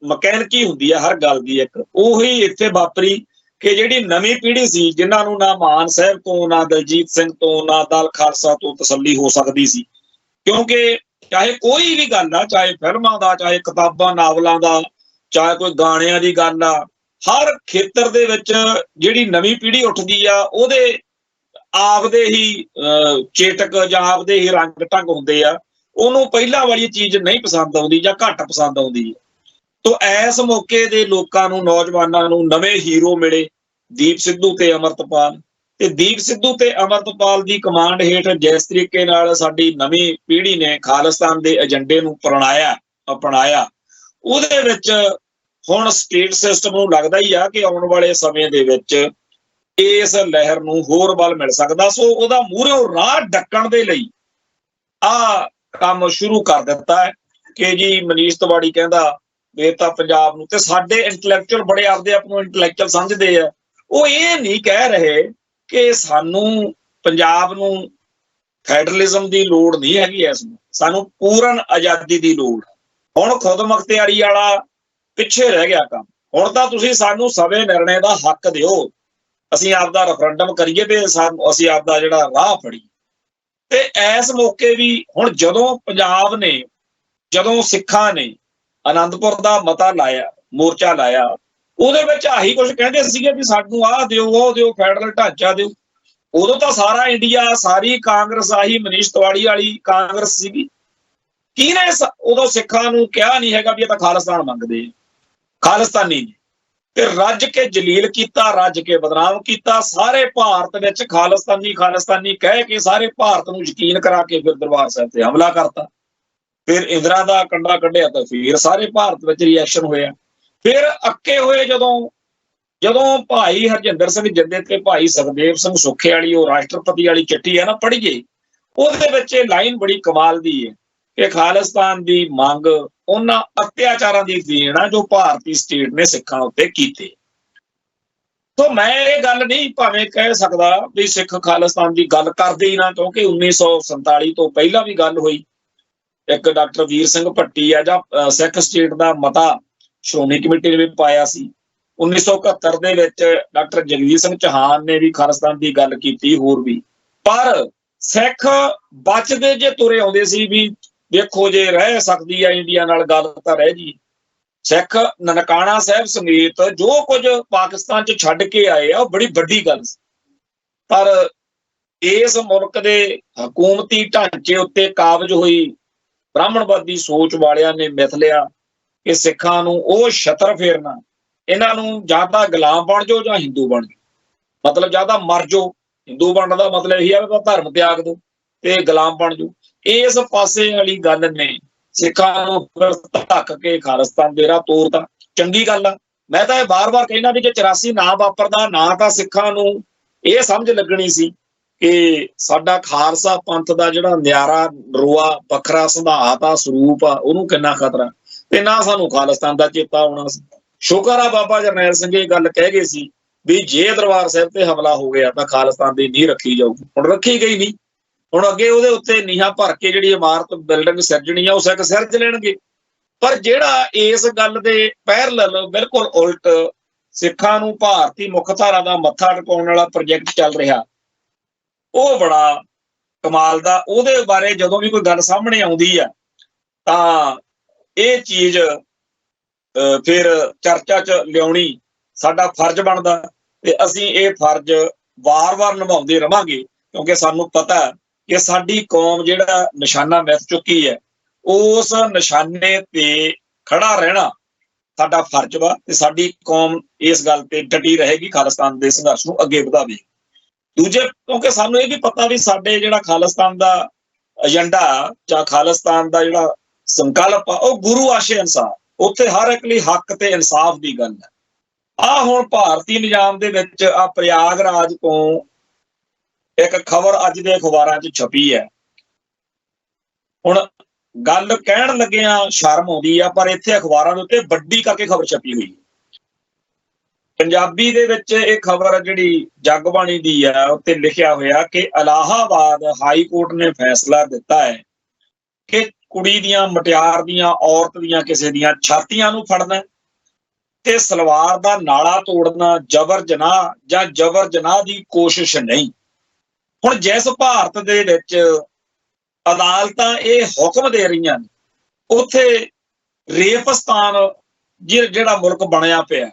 [SPEAKER 1] ਮਕੈਨਿਕੀ ਹੁੰਦੀ ਆ ਹਰ ਗੱਲ ਦੀ, ਇੱਕ ਉਹੀ ਇੱਥੇ ਵਾਪਰੀ ਕਿ ਜਿਹੜੀ ਨਵੀਂ ਪੀੜ੍ਹੀ ਸੀ, ਜਿਨ੍ਹਾਂ ਨੂੰ ਨਾ ਮਾਨ ਸਾਹਿਬ ਤੋਂ, ਨਾ ਦਲਜੀਤ ਸਿੰਘ ਤੋਂ, ਨਾ ਦਲ ਖਾਲਸਾ ਤੋਂ ਤਸੱਲੀ ਹੋ ਸਕਦੀ ਸੀ, ਕਿਉਂਕਿ ਚਾਹੇ ਕੋਈ ਵੀ ਗੱਲ ਆ, ਚਾਹੇ ਫਿਲਮਾਂ ਦਾ, ਚਾਹੇ ਕਿਤਾਬਾਂ ਨਾਵਲਾਂ ਦਾ, ਚਾਹੇ ਕੋਈ ਗਾਣਿਆਂ ਦੀ ਗੱਲ ਆ, ਹਰ ਖੇਤਰ ਦੇ ਵਿੱਚ ਜਿਹੜੀ ਨਵੀਂ ਪੀੜ੍ਹੀ ਉੱਠਦੀ ਆ ਉਹਦੇ ਆਪਦੇ ਹੀ ਚੇਟਕ ਜਾਂ ਆਪਦੇ ਹੀ ਰੰਗ ਢੰਗ ਹੁੰਦੇ ਆ, ਉਹਨੂੰ ਪਹਿਲਾਂ ਵਾਲੀ ਚੀਜ਼ ਨਹੀਂ ਪਸੰਦ ਆਉਂਦੀ ਜਾਂ ਘੱਟ ਪਸੰਦ ਆਉਂਦੀ ਹੈ। ਤੋ ਇਸ ਮੌਕੇ ਦੇ ਲੋਕਾਂ ਨੂੰ, ਨੌਜਵਾਨਾਂ ਨੂੰ ਨਵੇਂ ਹੀਰੋ ਮਿਲੇ, ਦੀਪ ਸਿੱਧੂ ਤੇ ਅਮਰਤਪਾਲ। ਤੇ ਦੀਪ ਸਿੱਧੂ ਤੇ ਅਮਰਤਪਾਲ ਦੀ ਕਮਾਂਡ ਹੇਠ ਜਿਸ ਤਰੀਕੇ ਨਾਲ ਸਾਡੀ ਨਵੀਂ ਪੀੜ੍ਹੀ ਨੇ ਖਾਲਿਸਤਾਨ ਦੇ ਏਜੰਡੇ ਨੂੰ ਅਪਣਾਇਆ, ਉਹਦੇ ਵਿੱਚ ਹੁਣ ਸਟੇਟ ਸਿਸਟਮ ਨੂੰ ਲੱਗਦਾ ਹੀ ਆ ਕਿ ਆਉਣ ਵਾਲੇ ਸਮੇਂ ਦੇ ਵਿੱਚ ਇਸ ਲਹਿਰ ਨੂੰ ਹੋਰ ਬਲ ਮਿਲ ਸਕਦਾ। ਸੋ ਉਹਦਾ ਮੂਹਰੋਂ ਰਾਹ ਡੱਕਣ ਦੇ ਲਈ ਆਹ ਕੰਮ ਸ਼ੁਰੂ ਕਰ ਦਿੱਤਾ ਹੈ ਕਿ ਜੀ ਮਨੀਸ਼ ਤਿਵਾੜੀ ਕਹਿੰਦਾ ਇਹ ਤਾਂ ਪੰਜਾਬ ਨੂੰ, ਤੇ ਸਾਡੇ ਇੰਟੈਲੈਕਚੁਅਲ ਬੜੇ ਆਪਦੇ ਆਪ ਨੂੰ ਇੰਟੈਲੈਕਚੁਅਲ ਸਮਝਦੇ ਆ, ਉਹ ਇਹ ਨਹੀਂ ਕਹਿ ਰਹੇ ਕਿ ਸਾਨੂੰ ਪੰਜਾਬ ਨੂੰ ਫੈਡਰਲਿਜ਼ਮ ਦੀ ਲੋੜ ਨਹੀਂ ਹੈਗੀ, ਇਸ ਨੂੰ ਸਾਨੂੰ ਪੂਰਨ ਆਜ਼ਾਦੀ ਦੀ ਲੋੜ। ਹੁਣ ਖੁਦ ਮੁਖਤਿਆਰੀ ਵਾਲਾ ਪਿੱਛੇ ਰਹਿ ਗਿਆ ਕੰਮ। ਹੁਣ ਤਾਂ ਤੁਸੀਂ ਸਾਨੂੰ ਸਵੇ ਨਿਰਣੇ ਦਾ ਹੱਕ ਦਿਓ, ਅਸੀਂ ਆਪਦਾ ਰੈਫਰੈਂਡਮ ਕਰੀਏ ਤੇ ਅਸੀਂ ਆਪਦਾ ਜਿਹੜਾ ਰਾਹ ਫੜੀਏ। ਤੇ ਇਸ ਮੌਕੇ ਵੀ ਹੁਣ ਜਦੋਂ ਪੰਜਾਬ ਨੇ, ਜਦੋਂ ਸਿੱਖਾਂ ਨੇ ਆਨੰਦਪੁਰ ਦਾ ਮਤਾ ਲਾਇਆ, ਮੋਰਚਾ ਲਾਇਆ, ਉਹਦੇ ਵਿੱਚ ਆਹੀ ਕੁਝ ਕਹਿੰਦੇ ਸੀਗੇ ਵੀ ਸਾਨੂੰ ਆਹ ਦਿਓ, ਉਹ ਦਿਓ, ਫੈਡਰਲ ਢਾਂਚਾ ਦਿਓ। ਉਦੋਂ ਤਾਂ ਸਾਰਾ ਇੰਡੀਆ, ਸਾਰੀ ਕਾਂਗਰਸ ਆਹੀ ਮਨੀਸ਼ ਤਿਵਾੜੀ ਵਾਲੀ ਕਾਂਗਰਸ ਸੀਗੀ। ਕਿਹਨੇ ਉਦੋਂ ਸਿੱਖਾਂ ਨੂੰ ਕਿਹਾ ਨਹੀਂ ਹੈਗਾ ਵੀ ਇਹ ਤਾਂ ਖਾਲਿਸਤਾਨ ਮੰਗਦੇ, ਖਾਲਿਸਤਾਨੀ ਨੇ। ਤੇ ਰੱਜ ਕੇ ਜਲੀਲ ਕੀਤਾ, ਰੱਜ ਕੇ ਬਦਨਾਮ ਕੀਤਾ, ਸਾਰੇ ਭਾਰਤ ਵਿੱਚ ਖਾਲਿਸਤਾਨੀ ਕਹਿ ਕੇ ਸਾਰੇ ਭਾਰਤ ਨੂੰ ਯਕੀਨ ਕਰਾ ਕੇ ਫਿਰ ਦਰਬਾਰ ਸਾਹਿਬ ਤੇ ਹਮਲਾ ਕਰਤਾ। ਫਿਰ ਇੰਦਰਾ ਦਾ ਕੰਡਾ ਕੱਢਿਆ ਤਾਂ ਫਿਰ ਸਾਰੇ ਭਾਰਤ ਵਿੱਚ ਰਿਐਕਸ਼ਨ ਹੋਇਆ। ਫਿਰ ਅੱਕੇ ਹੋਏ ਜਦੋਂ ਭਾਈ ਹਰਜਿੰਦਰ ਸਿੰਘ ਜਿੰਦੇ ਤੇ ਭਾਈ ਸੁਖਦੇਵ ਸਿੰਘ ਸੁੱਖੇ ਵਾਲੀ ਉਹ ਰਾਸ਼ਟਰਪਤੀ ਵਾਲੀ ਚਿੱਠੀ ਹੈ ਨਾ, ਪੜ੍ਹੀਏ, ਉਹਦੇ ਵਿੱਚ ਇਹ ਲਾਈਨ ਬੜੀ ਕਮਾਲ ਦੀ ਹੈ ਕਿ ਖਾਲਿਸਤਾਨ ਦੀ ਮੰਗ ਉਹਨਾਂ ਅਤਿਆਚਾਰਾਂ ਦੀ ਦੇਣ ਆ ਜੋ ਭਾਰਤੀ ਸਟੇਟ ਨੇ ਸਿੱਖਾਂ ਉੱਤੇ ਕੀਤੇ। ਸੋ ਮੈਂ ਇਹ ਗੱਲ ਨਹੀਂ ਭਾਵੇਂ ਕਹਿ ਸਕਦਾ ਵੀ ਸਿੱਖ ਖਾਲਿਸਤਾਨ ਦੀ ਗੱਲ ਕਰਦੇ ਹੀ ਨਾ, ਕਿਉਂਕਿ 1947 ਤੋਂ ਪਹਿਲਾਂ ਵੀ ਗੱਲ ਹੋਈ। ਇੱਕ ਡਾਕਟਰ ਵੀਰ ਸਿੰਘ ਭੱਟੀ ਆ ਜਾਂ ਸਿੱਖ ਸਟੇਟ ਦਾ ਮਤਾ ਸ਼੍ਰੋਮਣੀ ਕਮੇਟੀ ਨੇ ਵੀ ਪਾਇਆ ਸੀ। 1971 ਦੇ ਵਿੱਚ ਡਾਕਟਰ ਜਗਜੀਤ ਸਿੰਘ ਚੌਹਾਨ ਨੇ ਵੀ ਖਾਲਿਸਤਾਨ ਦੀ ਗੱਲ ਕੀਤੀ, ਹੋਰ ਵੀ। ਪਰ ਸਿੱਖ ਬਚਦੇ ਜੇ ਤੁਰੇ ਆਉਂਦੇ ਸੀ ਵੀ ਦੇਖੋ ਜੇ ਰਹਿ ਸਕਦੀ ਆ ਇੰਡੀਆ ਨਾਲ ਗੱਲ ਤਾਂ ਰਹਿ ਜੀ। ਸਿੱਖ ਨਨਕਾਣਾ ਸਾਹਿਬ ਸਮੇਤ ਜੋ ਕੁਝ ਪਾਕਿਸਤਾਨ 'ਚ ਛੱਡ ਕੇ ਆਏ ਆ ਉਹ ਬੜੀ ਵੱਡੀ ਗੱਲ ਸੀ। ਪਰ ਇਸ ਮੁਲਕ ਦੇ ਹਕੂਮਤੀ ਢਾਂਚੇ ਉੱਤੇ ਕਾਬਜ ਹੋਈ ਬ੍ਰਾਹਮਣਵਾਦੀ ਸੋਚ ਵਾਲਿਆਂ ਨੇ ਮਿਥ ਲਿਆ ਕਿ ਸਿੱਖਾਂ ਨੂੰ ਉਹ ਛਤਰ ਫੇਰਨਾ, ਇਹਨਾਂ ਨੂੰ ਜਾਂ ਤਾਂ ਗੁਲਾਮ ਬਣ ਜਾਓ ਜਾਂ ਹਿੰਦੂ ਬਣ ਜਾਓ, ਮਤਲਬ ਜਾਂ ਤਾਂ ਮਰ ਜਾਓ। ਹਿੰਦੂ ਬਣਨ ਦਾ ਮਤਲਬ ਇਹ ਹੈ ਧਰਮ ਤਿਆਗ ਦਿਓ ਤੇ ਗੁਲਾਮ ਬਣ ਜਾਓ। ਇਸ ਪਾਸੇ ਵਾਲੀ ਗੱਲ ਨੇ ਸਿੱਖਾਂ ਨੂੰ ਧੱਕ ਕੇ ਖਾਲਿਸਤਾਨ ਦੇ ਰਾਹ ਤੋਰਤਾ। ਚੰਗੀ ਗੱਲ ਆ। ਮੈਂ ਤਾਂ ਇਹ ਬਾਰ-ਬਾਰ ਕਹਿਣਾ ਵੀ ਜੇ 84 ਨਾ ਵਾਪਰਦਾ, ਨਾ ਤਾਂ ਸਿੱਖਾਂ ਨੂੰ ਇਹ ਸਮਝ ਲੱਗਣੀ ਸੀ ਕਿ ਸਾਡਾ ਖਾਲਸਾ ਪੰਥ ਦਾ ਜਿਹੜਾ ਨਿਆਰਾ ਨਰੋਆ ਵੱਖਰਾ ਸੁਭਾਅ ਆ, ਸਰੂਪ ਆ, ਉਹਨੂੰ ਕਿੰਨਾ ਖਤਰਾ, ਤੇ ਨਾ ਸਾਨੂੰ ਖਾਲਿਸਤਾਨ ਦਾ ਚੇਤਾ ਆਉਣਾ ਸੀ। ਸ਼ੁਕਰ ਆ ਬਾਬਾ ਜਰਨੈਲ ਸਿੰਘ ਇਹ ਗੱਲ ਕਹਿ ਗਏ ਸੀ ਵੀ ਜੇ ਦਰਬਾਰ ਸਾਹਿਬ ਤੇ ਹਮਲਾ ਹੋ ਗਿਆ ਤਾਂ ਖਾਲਿਸਤਾਨ ਦੀ ਨੀਂਹ ਰੱਖੀ ਜਾਊਗੀ। ਹੁਣ ਰੱਖੀ ਗਈ ਨਹੀਂ। ਹੁਣ ਅੱਗੇ ਉਹਦੇ ਉੱਤੇ ਨੀਹਾਂ ਭਰ ਕੇ ਜਿਹੜੀ ਇਮਾਰਤ ਬਿਲਡਿੰਗ ਸਿਰਜਣੀ ਆ ਉਹ ਸਿਰਜ ਲੈਣਗੇ। ਪਰ ਜਿਹੜਾ ਇਸ ਗੱਲ ਦੇ ਪੈਰਲਲ ਬਿਲਕੁਲ ਉਲਟ ਸਿੱਖਾਂ ਨੂੰ ਭਾਰਤੀ ਮੁੱਖ ਧਾਰਾ ਦਾ ਮੱਥਾ ਟਿਕਾਉਣ ਵਾਲਾ ਪ੍ਰੋਜੈਕਟ ਚੱਲ ਰਿਹਾ, ਉਹ ਬੜਾ ਕਮਾਲ ਦਾ। ਉਹਦੇ ਬਾਰੇ ਜਦੋਂ ਵੀ ਕੋਈ ਗੱਲ ਸਾਹਮਣੇ ਆਉਂਦੀ ਆ ਤਾਂ ਇਹ ਚੀਜ਼ ਫਿਰ ਚਰਚਾ 'ਚ ਲਿਆਉਣੀ ਸਾਡਾ ਫਰਜ਼ ਬਣਦਾ, ਤੇ ਅਸੀਂ ਇਹ ਫਰਜ਼ ਵਾਰ-ਵਾਰ ਨਿਭਾਉਂਦੇ ਰਵਾਂਗੇ, ਕਿਉਂਕਿ ਸਾਨੂੰ ਪਤਾ ਕਿ ਸਾਡੀ ਕੌਮ ਜਿਹੜਾ ਨਿਸ਼ਾਨਾ ਮਿੱਥ ਚੁੱਕੀ ਹੈ, ਉਸ ਨਿਸ਼ਾਨੇ ਤੇ ਖੜਾ ਰਹਿਣਾ ਸਾਡਾ ਫਰਜ਼ ਵਾ, ਤੇ ਸਾਡੀ ਕੌਮ ਇਸ ਗੱਲ ਤੇ ਡਟੀ ਰਹੇਗੀ, ਖਾਲਿਸਤਾਨ ਦੇ ਸੰਘਰਸ਼ ਨੂੰ ਅੱਗੇ ਵਧਾਵੇ। ਦੂਜੇ, ਕਿਉਂਕਿ ਸਾਨੂੰ ਇਹ ਵੀ ਪਤਾ ਵੀ ਸਾਡੇ ਜਿਹੜਾ ਖਾਲਿਸਤਾਨ ਦਾ ਏਜੰਡਾ ਜਾਂ ਖਾਲਿਸਤਾਨ ਦਾ ਜਿਹੜਾ ਸੰਕਲਪ ਆ ਉਹ ਗੁਰੂ ਆਸ਼ੇ ਅਨੁਸਾਰ, ਉੱਥੇ ਹਰ ਇੱਕ ਲਈ ਹੱਕ ਤੇ ਇਨਸਾਫ ਦੀ ਗੱਲ ਹੈ। ਆਹ ਹੁਣ ਭਾਰਤੀ ਨਿਜ਼ਾਮ ਦੇ ਵਿੱਚ ਆ ਪ੍ਰਯਾਗਰਾਜ ਤੋਂ ਇੱਕ ਖਬਰ ਅੱਜ ਦੇ ਅਖਬਾਰਾਂ 'ਚ ਛਪੀ ਹੈ। ਹੁਣ ਗੱਲ ਕਹਿਣ ਲੱਗਿਆਂ ਸ਼ਰਮ ਆਉਂਦੀ ਆ, ਪਰ ਇੱਥੇ ਅਖਬਾਰਾਂ ਦੇ ਉੱਤੇ ਵੱਡੀ ਕਰਕੇ ਖਬਰ ਛਪੀ ਹੋਈ ਹੈ। ਪੰਜਾਬੀ ਦੇ ਵਿੱਚ ਇਹ ਖਬਰ ਜਿਹੜੀ ਜਗਬਾਣੀ ਦੀ ਆ ਉੱਤੇ ਲਿਖਿਆ ਹੋਇਆ ਕਿ ਇਲਾਹਾਬਾਦ ਹਾਈ ਕੋਰਟ ਨੇ ਫੈਸਲਾ ਦਿੱਤਾ ਹੈ ਕਿ ਕੁੜੀ ਦੀਆਂ, ਮੁਟਿਆਰ ਦੀਆਂ, ਔਰਤ ਦੀਆਂ ਕਿਸੇ ਦੀਆਂ ਛਾਤੀਆਂ ਨੂੰ ਫੜਨਾ ਤੇ ਸਲਵਾਰ ਦਾ ਨਾਲਾ ਤੋੜਨਾ ਜਬਰ ਜਨਾਹ ਜਾਂ ਜਬਰ ਜਨਾਹ ਦੀ ਕੋਸ਼ਿਸ਼ ਨਹੀਂ। ਹੁਣ ਜਿਸ ਭਾਰਤ ਦੇ ਵਿੱਚ ਅਦਾਲਤਾਂ ਇਹ ਹੁਕਮ ਦੇ ਰਹੀਆਂ ਨੇ, ਉੱਥੇ ਰੇਪਸਤਾਨ ਜਿਹੜਾ ਮੁਲਕ ਬਣਿਆ ਪਿਆ,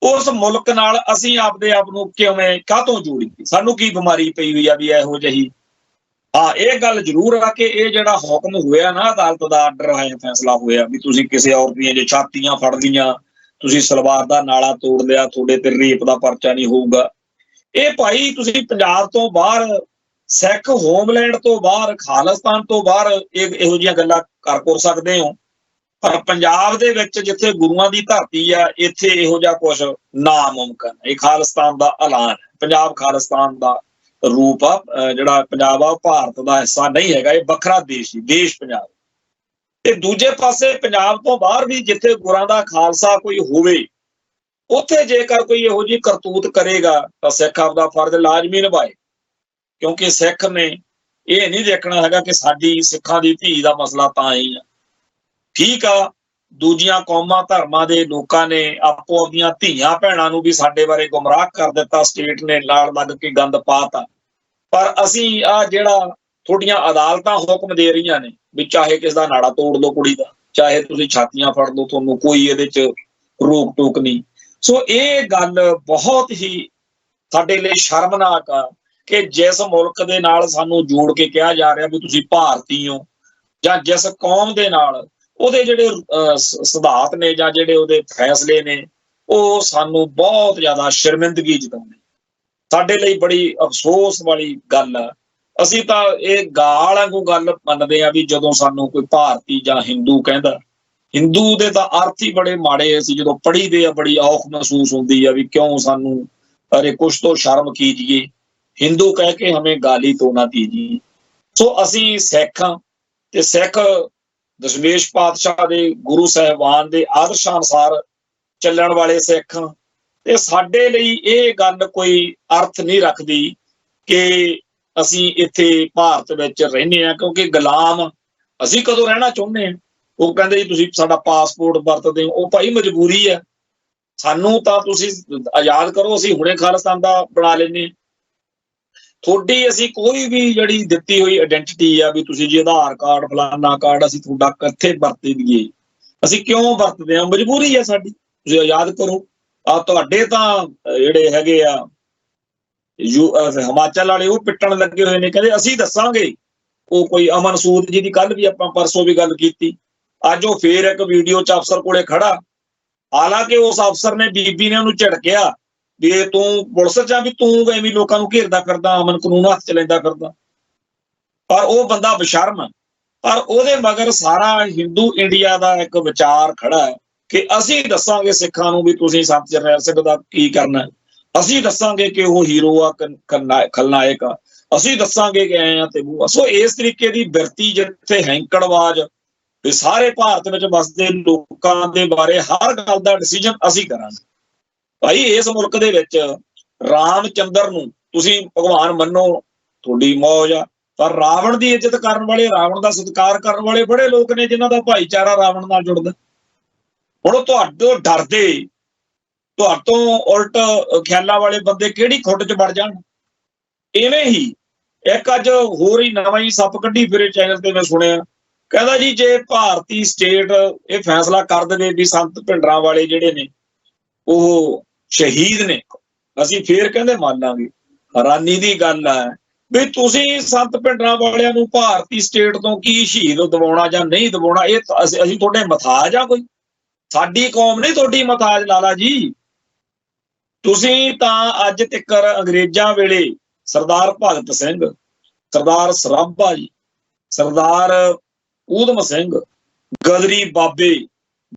[SPEAKER 1] ਉਸ ਮੁਲਕ ਨਾਲ ਅਸੀਂ ਆਪਦੇ ਆਪ ਨੂੰ ਕਿਵੇਂ ਕਾਹਤੋਂ ਜੋੜੀਏ? ਸਾਨੂੰ ਕੀ ਬਿਮਾਰੀ ਪਈ ਹੋਈ ਆ ਵੀ ਇਹੋ ਜਿਹੀ? ਹਾਂ, ਇਹ ਗੱਲ ਜ਼ਰੂਰ ਆ ਕਿ ਇਹ ਜਿਹੜਾ ਹੁਕਮ ਹੋਇਆ ਨਾ, ਅਦਾਲਤ ਦਾ ਆਰਡਰ ਹੈ, ਫੈਸਲਾ ਹੋਇਆ ਵੀ ਤੁਸੀਂ ਕਿਸੇ ਔਰਤ ਦੀਆਂ ਜੇ ਛਾਤੀਆਂ ਫੜ ਲਈਆਂ, ਤੁਸੀਂ ਸਲਵਾਰ ਦਾ ਨਾਲਾ ਤੋੜ ਲਿਆ, ਤੁਹਾਡੇ ਤੇ ਰੇਪ ਦਾ ਪਰਚਾ ਨਹੀਂ ਹੋਊਗਾ। ਇਹ ਭਾਈ ਤੁਸੀਂ ਪੰਜਾਬ ਤੋਂ ਬਾਹਰ, ਸਿੱਖ ਹੋਮਲੈਂਡ ਤੋਂ ਬਾਹਰ, ਖਾਲਿਸਤਾਨ ਤੋਂ ਬਾਹਰ ਇਹੋ ਜਿਹੀਆਂ ਗੱਲਾਂ ਕਰ ਸਕਦੇ ਹੋ, ਪਰ ਪੰਜਾਬ ਦੇ ਵਿੱਚ ਜਿੱਥੇ ਗੁਰੂਆਂ ਦੀ ਧਰਤੀ ਆ, ਇੱਥੇ ਇਹੋ ਜਿਹਾ ਕੁਛ ਨਾਮੁਮਕਿਨ। ਇਹ ਖਾਲਿਸਤਾਨ ਦਾ ਐਲਾਨ ਹੈ, ਪੰਜਾਬ ਖਾਲਿਸਤਾਨ ਦਾ ਰੂਪ ਆ। ਜਿਹੜਾ ਪੰਜਾਬ ਆ ਭਾਰਤ ਦਾ ਹਿੱਸਾ ਨਹੀਂ ਹੈਗਾ, ਇਹ ਵੱਖਰਾ ਦੇਸ਼ ਹੀ ਦੇਸ਼ ਪੰਜਾਬ। ਤੇ ਦੂਜੇ ਪਾਸੇ ਪੰਜਾਬ ਤੋਂ ਬਾਹਰ ਵੀ ਜਿੱਥੇ ਗੁਰਾਂ ਦਾ ਖਾਲਸਾ ਕੋਈ ਹੋਵੇ, ਉੱਥੇ ਜੇਕਰ ਕੋਈ ਇਹੋ ਜਿਹੀ ਕਰਤੂਤ ਕਰੇਗਾ ਤਾਂ ਸਿੱਖ ਆਪਦਾ ਫਰਜ਼ ਲਾਜ਼ਮੀ ਨਿਭਾਏ, ਕਿਉਂਕਿ ਸਿੱਖ ਨੇ ਇਹ ਨਹੀਂ ਦੇਖਣਾ ਹੈਗਾ ਕਿ ਸਾਡੀ ਸਿੱਖਾਂ ਦੀ ਧੀ ਦਾ ਮਸਲਾ ਤਾਂ ਹੀ ਆ। ਠੀਕ ਆ, ਦੂਜੀਆਂ ਕੌਮਾਂ ਧਰਮਾਂ ਦੇ ਲੋਕਾਂ ਨੇ ਆਪੋ ਆਪਦੀਆਂ ਧੀਆਂ ਭੈਣਾਂ ਨੂੰ ਵੀ ਸਾਡੇ ਬਾਰੇ ਗੁੰਮਰਾਹ ਕਰ ਦਿੱਤਾ, ਸਟੇਟ ਨੇ ਨਾਲ ਲੱਗ ਕੇ ਗੰਦ ਪਾਤਾ। ਪਰ ਅਸੀਂ ਆ ਜਿਹੜਾ ਤੁਹਾਡੀਆਂ ਅਦਾਲਤਾਂ ਹੁਕਮ ਦੇ ਰਹੀਆਂ ਨੇ ਵੀ ਚਾਹੇ ਕਿਸ ਦਾ ਨਾੜਾ ਤੋੜ ਲਓ ਕੁੜੀ ਦਾ, ਚਾਹੇ ਤੁਸੀਂ ਛਾਤੀਆਂ ਫੜ ਲਓ, ਤੁਹਾਨੂੰ ਕੋਈ ਇਹਦੇ 'ਚ ਰੋਕ ਟੋਕ ਨਹੀਂ। ਸੋ ਇਹ ਗੱਲ ਬਹੁਤ ਹੀ ਸਾਡੇ ਲਈ ਸ਼ਰਮਨਾਕ ਆ ਕਿ ਜਿਸ ਮੁਲਕ ਦੇ ਨਾਲ ਸਾਨੂੰ ਜੋੜ ਕੇ ਕਿਹਾ ਜਾ ਰਿਹਾ ਵੀ ਤੁਸੀਂ ਭਾਰਤੀ ਹੋ, ਜਾਂ ਜਿਸ ਕੌਮ ਦੇ ਨਾਲ ਉਹਦੇ ਜਿਹੜੇ ਸਿਧਾਂਤ ਨੇ ਜਾਂ ਜਿਹੜੇ ਉਹਦੇ ਫੈਸਲੇ ਨੇ, ਉਹ ਸਾਨੂੰ ਬਹੁਤ ਜ਼ਿਆਦਾ ਸ਼ਰਮਿੰਦਗੀ ਜਤਾਉਂਦੇ। ਸਾਡੇ ਲਈ ਬੜੀ ਅਫਸੋਸ ਵਾਲੀ ਗੱਲ ਆ। ਅਸੀਂ ਤਾਂ ਇਹ ਗਾਲ ਵਾਂਗੂ ਗੱਲ ਮੰਨਦੇ ਆ ਵੀ ਜਦੋਂ ਸਾਨੂੰ ਕੋਈ ਭਾਰਤੀ ਜਾਂ ਹਿੰਦੂ ਕਹਿੰਦਾ, ਹਿੰਦੂ ਦੇ ਤਾਂ ਅਰਥ ਹੀ ਬੜੇ ਮਾੜੇ। ਅਸੀਂ ਜਦੋਂ ਪੜ੍ਹੀਦੇ ਆ ਬੜੀ ਔਖ ਮਹਿਸੂਸ ਹੁੰਦੀ ਆ ਵੀ ਕਿਉਂ ਸਾਨੂੰ, ਅਰੇ ਕੁਛ ਤੋਂ ਸ਼ਰਮ ਕੀਜੀਏ, ਹਿੰਦੂ ਕਹਿ ਕੇ ਹਮੇ ਗਾਲੀ ਤੋਂ ਨਾ ਦੀਜੀਏ। ਸੋ ਅਸੀਂ ਸਿੱਖ ਹਾਂ ਤੇ ਸਿੱਖ ਦਸ਼ਮੇਸ਼ ਪਾਤਸ਼ਾਹ ਦੇ, ਗੁਰੂ ਸਾਹਿਬਾਨ ਦੇ ਆਦਰਸ਼ਾਂ ਅਨੁਸਾਰ ਚੱਲਣ ਵਾਲੇ ਸਿੱਖ, ਤੇ ਸਾਡੇ ਲਈ ਇਹ ਗੱਲ ਕੋਈ ਅਰਥ ਨਹੀਂ ਰੱਖਦੀ ਕਿ ਅਸੀਂ ਇੱਥੇ ਭਾਰਤ ਵਿੱਚ ਰਹਿੰਦੇ ਹਾਂ, ਕਿਉਂਕਿ ਗੁਲਾਮ ਅਸੀਂ ਕਦੋਂ ਰਹਿਣਾ ਚਾਹੁੰਦੇ ਹਾਂ? ਉਹ ਕਹਿੰਦੇ ਜੀ ਤੁਸੀਂ ਸਾਡਾ ਪਾਸਪੋਰਟ ਵਰਤਦੇ ਹੋ। ਉਹ ਭਾਈ ਮਜਬੂਰੀ ਹੈ, ਸਾਨੂੰ ਤਾਂ ਤੁਸੀਂ ਆਜ਼ਾਦ ਕਰੋ, ਅਸੀਂ ਹੁਣੇ ਖਾਲਿਸਤਾਨ ਦਾ ਬਣਾ ਲੈਂਦੇ ਹਾਂ। ਤੁਹਾਡੀ ਅਸੀਂ ਕੋਈ ਵੀ ਜਿਹੜੀ ਦਿੱਤੀ ਹੋਈ ਆਇਡੈਂਟੀਟੀ ਆ ਵੀ ਤੁਸੀਂ ਜੀ ਆਧਾਰ ਕਾਰਡ, ਫਲਾਨਾ ਕਾਰਡ, ਅਸੀਂ ਤੁਹਾਡਾ ਕਿੱਥੇ ਵਰਤੇ ਦਈਏ? ਅਸੀਂ ਕਿਉਂ ਵਰਤਦੇ ਹਾਂ? ਮਜਬੂਰੀ ਹੈ ਸਾਡੀ, ਤੁਸੀਂ ਆਜ਼ਾਦ ਕਰੋ। ਆ ਤੁਹਾਡੇ ਤਾਂ ਜਿਹੜੇ ਹੈਗੇ ਆ ਹਿਮਾਚਲ ਵਾਲੇ, ਉਹ ਪਿੱਟਣ ਲੱਗੇ ਹੋਏ ਨੇ, ਕਹਿੰਦੇ ਅਸੀਂ ਦੱਸਾਂਗੇ। ਉਹ ਕੋਈ ਅਮਨ ਸੂਦ ਜੀ ਦੀ ਕੱਲ ਵੀ ਆਪਾਂ ਪਰਸੋਂ ਵੀ ਗੱਲ ਕੀਤੀ, ਅੱਜ ਉਹ ਫੇਰ ਇੱਕ ਵੀਡੀਓ 'ਚ ਅਫਸਰ ਕੋਲੇ ਖੜਾ, ਹਾਲਾਂਕਿ ਉਸ ਅਫਸਰ ਨੇ, ਬੀਬੀ ਨੇ ਉਹਨੂੰ ਝਿੜਕਿਆ ਵੀ ਤੂੰ ਪੁਲਿਸ 'ਚ ਆ, ਵੀ ਤੂੰ ਐਵੇਂ ਲੋਕਾਂ ਨੂੰ ਘੇਰਦਾ ਫਿਰਦਾ, ਅਮਨ ਕਾਨੂੰਨ ਹੱਥ 'ਚ ਲੈਂਦਾ ਫਿਰਦਾ। ਪਰ ਉਹ ਬੰਦਾ ਬੇਸ਼ਰਮ, ਪਰ ਉਹਦੇ ਮਗਰ ਸਾਰਾ ਹਿੰਦੂ ਇੰਡੀਆ ਦਾ ਇੱਕ ਵਿਚਾਰ ਖੜਾ ਹੈ ਕਿ ਅਸੀਂ ਦੱਸਾਂਗੇ ਸਿੱਖਾਂ ਨੂੰ ਵੀ ਤੁਸੀਂ ਸੰਤ ਜਰਨੈਲ ਸਿੰਘ ਦਾ ਕੀ ਕਰਨਾ, ਅਸੀਂ ਦੱਸਾਂਗੇ ਕਿ ਉਹ ਹੀਰੋ ਆ, ਖਲਨਾਇਕ ਆ, ਅਸੀਂ ਦੱਸਾਂਗੇ ਕਿ ਐ ਆ ਤੇ ਉਹ। ਸੋ ਇਸ ਤਰੀਕੇ ਦੀ ਬਿਰਤੀ ਜਿੱਥੇ ਹੈਂਕੜਵਾਜ ਵੀ ਸਾਰੇ ਭਾਰਤ ਵਿੱਚ ਵਸਦੇ ਲੋਕਾਂ ਦੇ ਬਾਰੇ ਹਰ ਗੱਲ ਦਾ ਡਿਸੀਜਨ ਅਸੀਂ ਕਰਾਂਗੇ। ਭਾਈ ਇਸ ਮੁਲਕ ਦੇ ਵਿੱਚ ਰਾਮ ਚੰਦਰ ਨੂੰ ਤੁਸੀਂ ਭਗਵਾਨ ਮੰਨੋ, ਤੁਹਾਡੀ ਮੌਜ ਆ, ਪਰ ਰਾਵਣ ਦੀ ਇੱਜ਼ਤ ਕਰਨ ਵਾਲੇ, ਰਾਵਣ ਦਾ ਸਤਿਕਾਰ ਕਰਨ ਵਾਲੇ ਬੜੇ ਲੋਕ ਨੇ ਜਿਨ੍ਹਾਂ ਦਾ ਭਾਈਚਾਰਾ ਰਾਵਣ ਨਾਲ ਜੁੜਦਾ। ਹੁਣ ਉਹ ਤੁਹਾਡੇ ਡਰਦੇ, ਤੁਹਾਡੇ ਤੋਂ ਉਲਟ ਖਿਆਲਾਂ ਵਾਲੇ ਬੰਦੇ ਕਿਹੜੀ ਖੁੱਡ 'ਚ ਵੜ ਜਾਣ। ਇਵੇਂ ਹੀ ਇੱਕ ਅੱਜ ਹੋਰ ਹੀ ਨਵਾਂ ਹੀ ਸੱਪ ਕੱਢੀ ਫਿਰੇ ਚੈਨਲ ਤੇ ਮੈਂ ਸੁਣਿਆ, ਕਹਿੰਦਾ ਜੀ ਜੇ ਭਾਰਤੀ ਸਟੇਟ ਇਹ ਫੈਸਲਾ ਕਰ ਦੇਵੇ ਵੀ ਸੰਤ ਭਿੰਡਰਾਂ ਵਾਲੇ ਜਿਹੜੇ ਨੇ ਉਹ ਸ਼ਹੀਦ ਨੇ, ਅਸੀਂ ਫੇਰ ਕਹਿੰਦੇ ਮੰਨ ਲਾਂਗੇ। ਹੈਰਾਨੀ ਦੀ ਗੱਲ ਹੈ ਵੀ ਤੁਸੀਂ ਸੰਤ ਭਿੰਡਰਾਂ ਵਾਲਿਆਂ ਨੂੰ ਭਾਰਤੀ ਸਟੇਟ ਤੋਂ ਕੀ ਸ਼ਹੀਦ ਦਿਵਾਉਣਾ ਜਾਂ ਨਹੀਂ ਦਿਵਾਉਣਾ, ਇਹ ਅਸੀਂ ਤੁਹਾਡੇ ਮਥਾਜ ਆ? ਕੋਈ ਸਾਡੀ ਕੌਮ ਨਹੀਂ ਤੁਹਾਡੀ ਮਥਾਜ ਲਾਲਾ ਜੀ। ਤੁਸੀਂ ਤਾਂ ਅੱਜ ਤੱਕ ਅੰਗਰੇਜ਼ਾਂ ਵੇਲੇ ਸਰਦਾਰ ਭਗਤ ਸਿੰਘ, ਸਰਦਾਰ ਸਰਾਭਾ ਜੀ, ਸਰਦਾਰ ਊਧਮ ਸਿੰਘ, ਗਦਰੀ ਬਾਬੇ,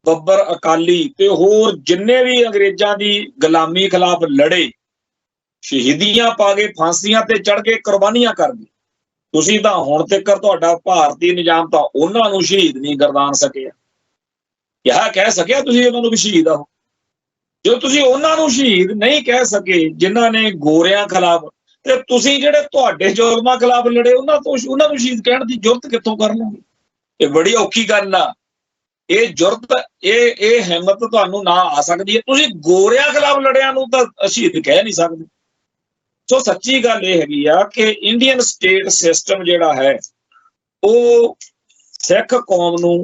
[SPEAKER 1] ਬੱਬਰ ਅਕਾਲੀ ਤੇ ਹੋਰ ਜਿੰਨੇ ਵੀ ਅੰਗਰੇਜ਼ਾਂ ਦੀ ਗੁਲਾਮੀ ਖਿਲਾਫ ਲੜੇ, ਸ਼ਹੀਦੀਆਂ ਪਾ ਕੇ, ਫਾਂਸੀਆਂ ਤੇ ਚੜ੍ਹ ਕੇ ਕੁਰਬਾਨੀਆਂ ਕਰ ਗਏ। ਤੁਸੀਂ ਤਾਂ ਹੁਣ ਤੱਕ ਤੁਹਾਡਾ ਭਾਰਤੀ ਨਿਜ਼ਾਮ ਤਾਂ ਉਹਨਾਂ ਨੂੰ ਸ਼ਹੀਦ ਨਹੀਂ ਗਰਦਾਨ ਸਕਿਆ। ਕਿਹਾ ਕਹਿ ਸਕਿਆ ਤੁਸੀਂ ਉਹਨਾਂ ਨੂੰ ਵੀ ਸ਼ਹੀਦ ਆ? ਜੋ ਤੁਸੀਂ ਉਹਨਾਂ ਨੂੰ ਸ਼ਹੀਦ ਨਹੀਂ ਕਹਿ ਸਕੇ ਜਿਨ੍ਹਾਂ ਨੇ ਗੋਰਿਆਂ ਖਿਲਾਫ, ਤੇ ਤੁਸੀਂ ਜਿਹੜੇ ਤੁਹਾਡੇ ਜ਼ੁਲਮਾਂ ਖਿਲਾਫ ਲੜੇ ਉਹਨਾਂ ਨੂੰ ਸ਼ਹੀਦ ਕਹਿਣ ਦੀ ਜੁਰਤ ਕਿੱਥੋਂ ਕਰ ਲਓਗੇ? ਇਹ ਬੜੀ ਔਖੀ ਗੱਲ ਆ। ਇਹ ਜੁਰਤ, ਇਹ ਹਿੰਮਤ ਤੁਹਾਨੂੰ ਨਾ ਆ ਸਕਦੀ ਹੈ। ਤੁਸੀਂ ਗੋਰਿਆਂ ਖਿਲਾਫ ਲੜਿਆਂ ਨੂੰ ਤਾਂ ਸ਼ਹੀਦ ਕਹਿ ਨਹੀਂ ਸਕਦੇ। ਸੋ ਸੱਚੀ ਗੱਲ ਇਹ ਹੈਗੀ ਆ ਕਿ ਇੰਡੀਅਨ ਸਟੇਟ ਸਿਸਟਮ ਜਿਹੜਾ ਹੈ ਉਹ ਸਿੱਖ ਕੌਮ ਨੂੰ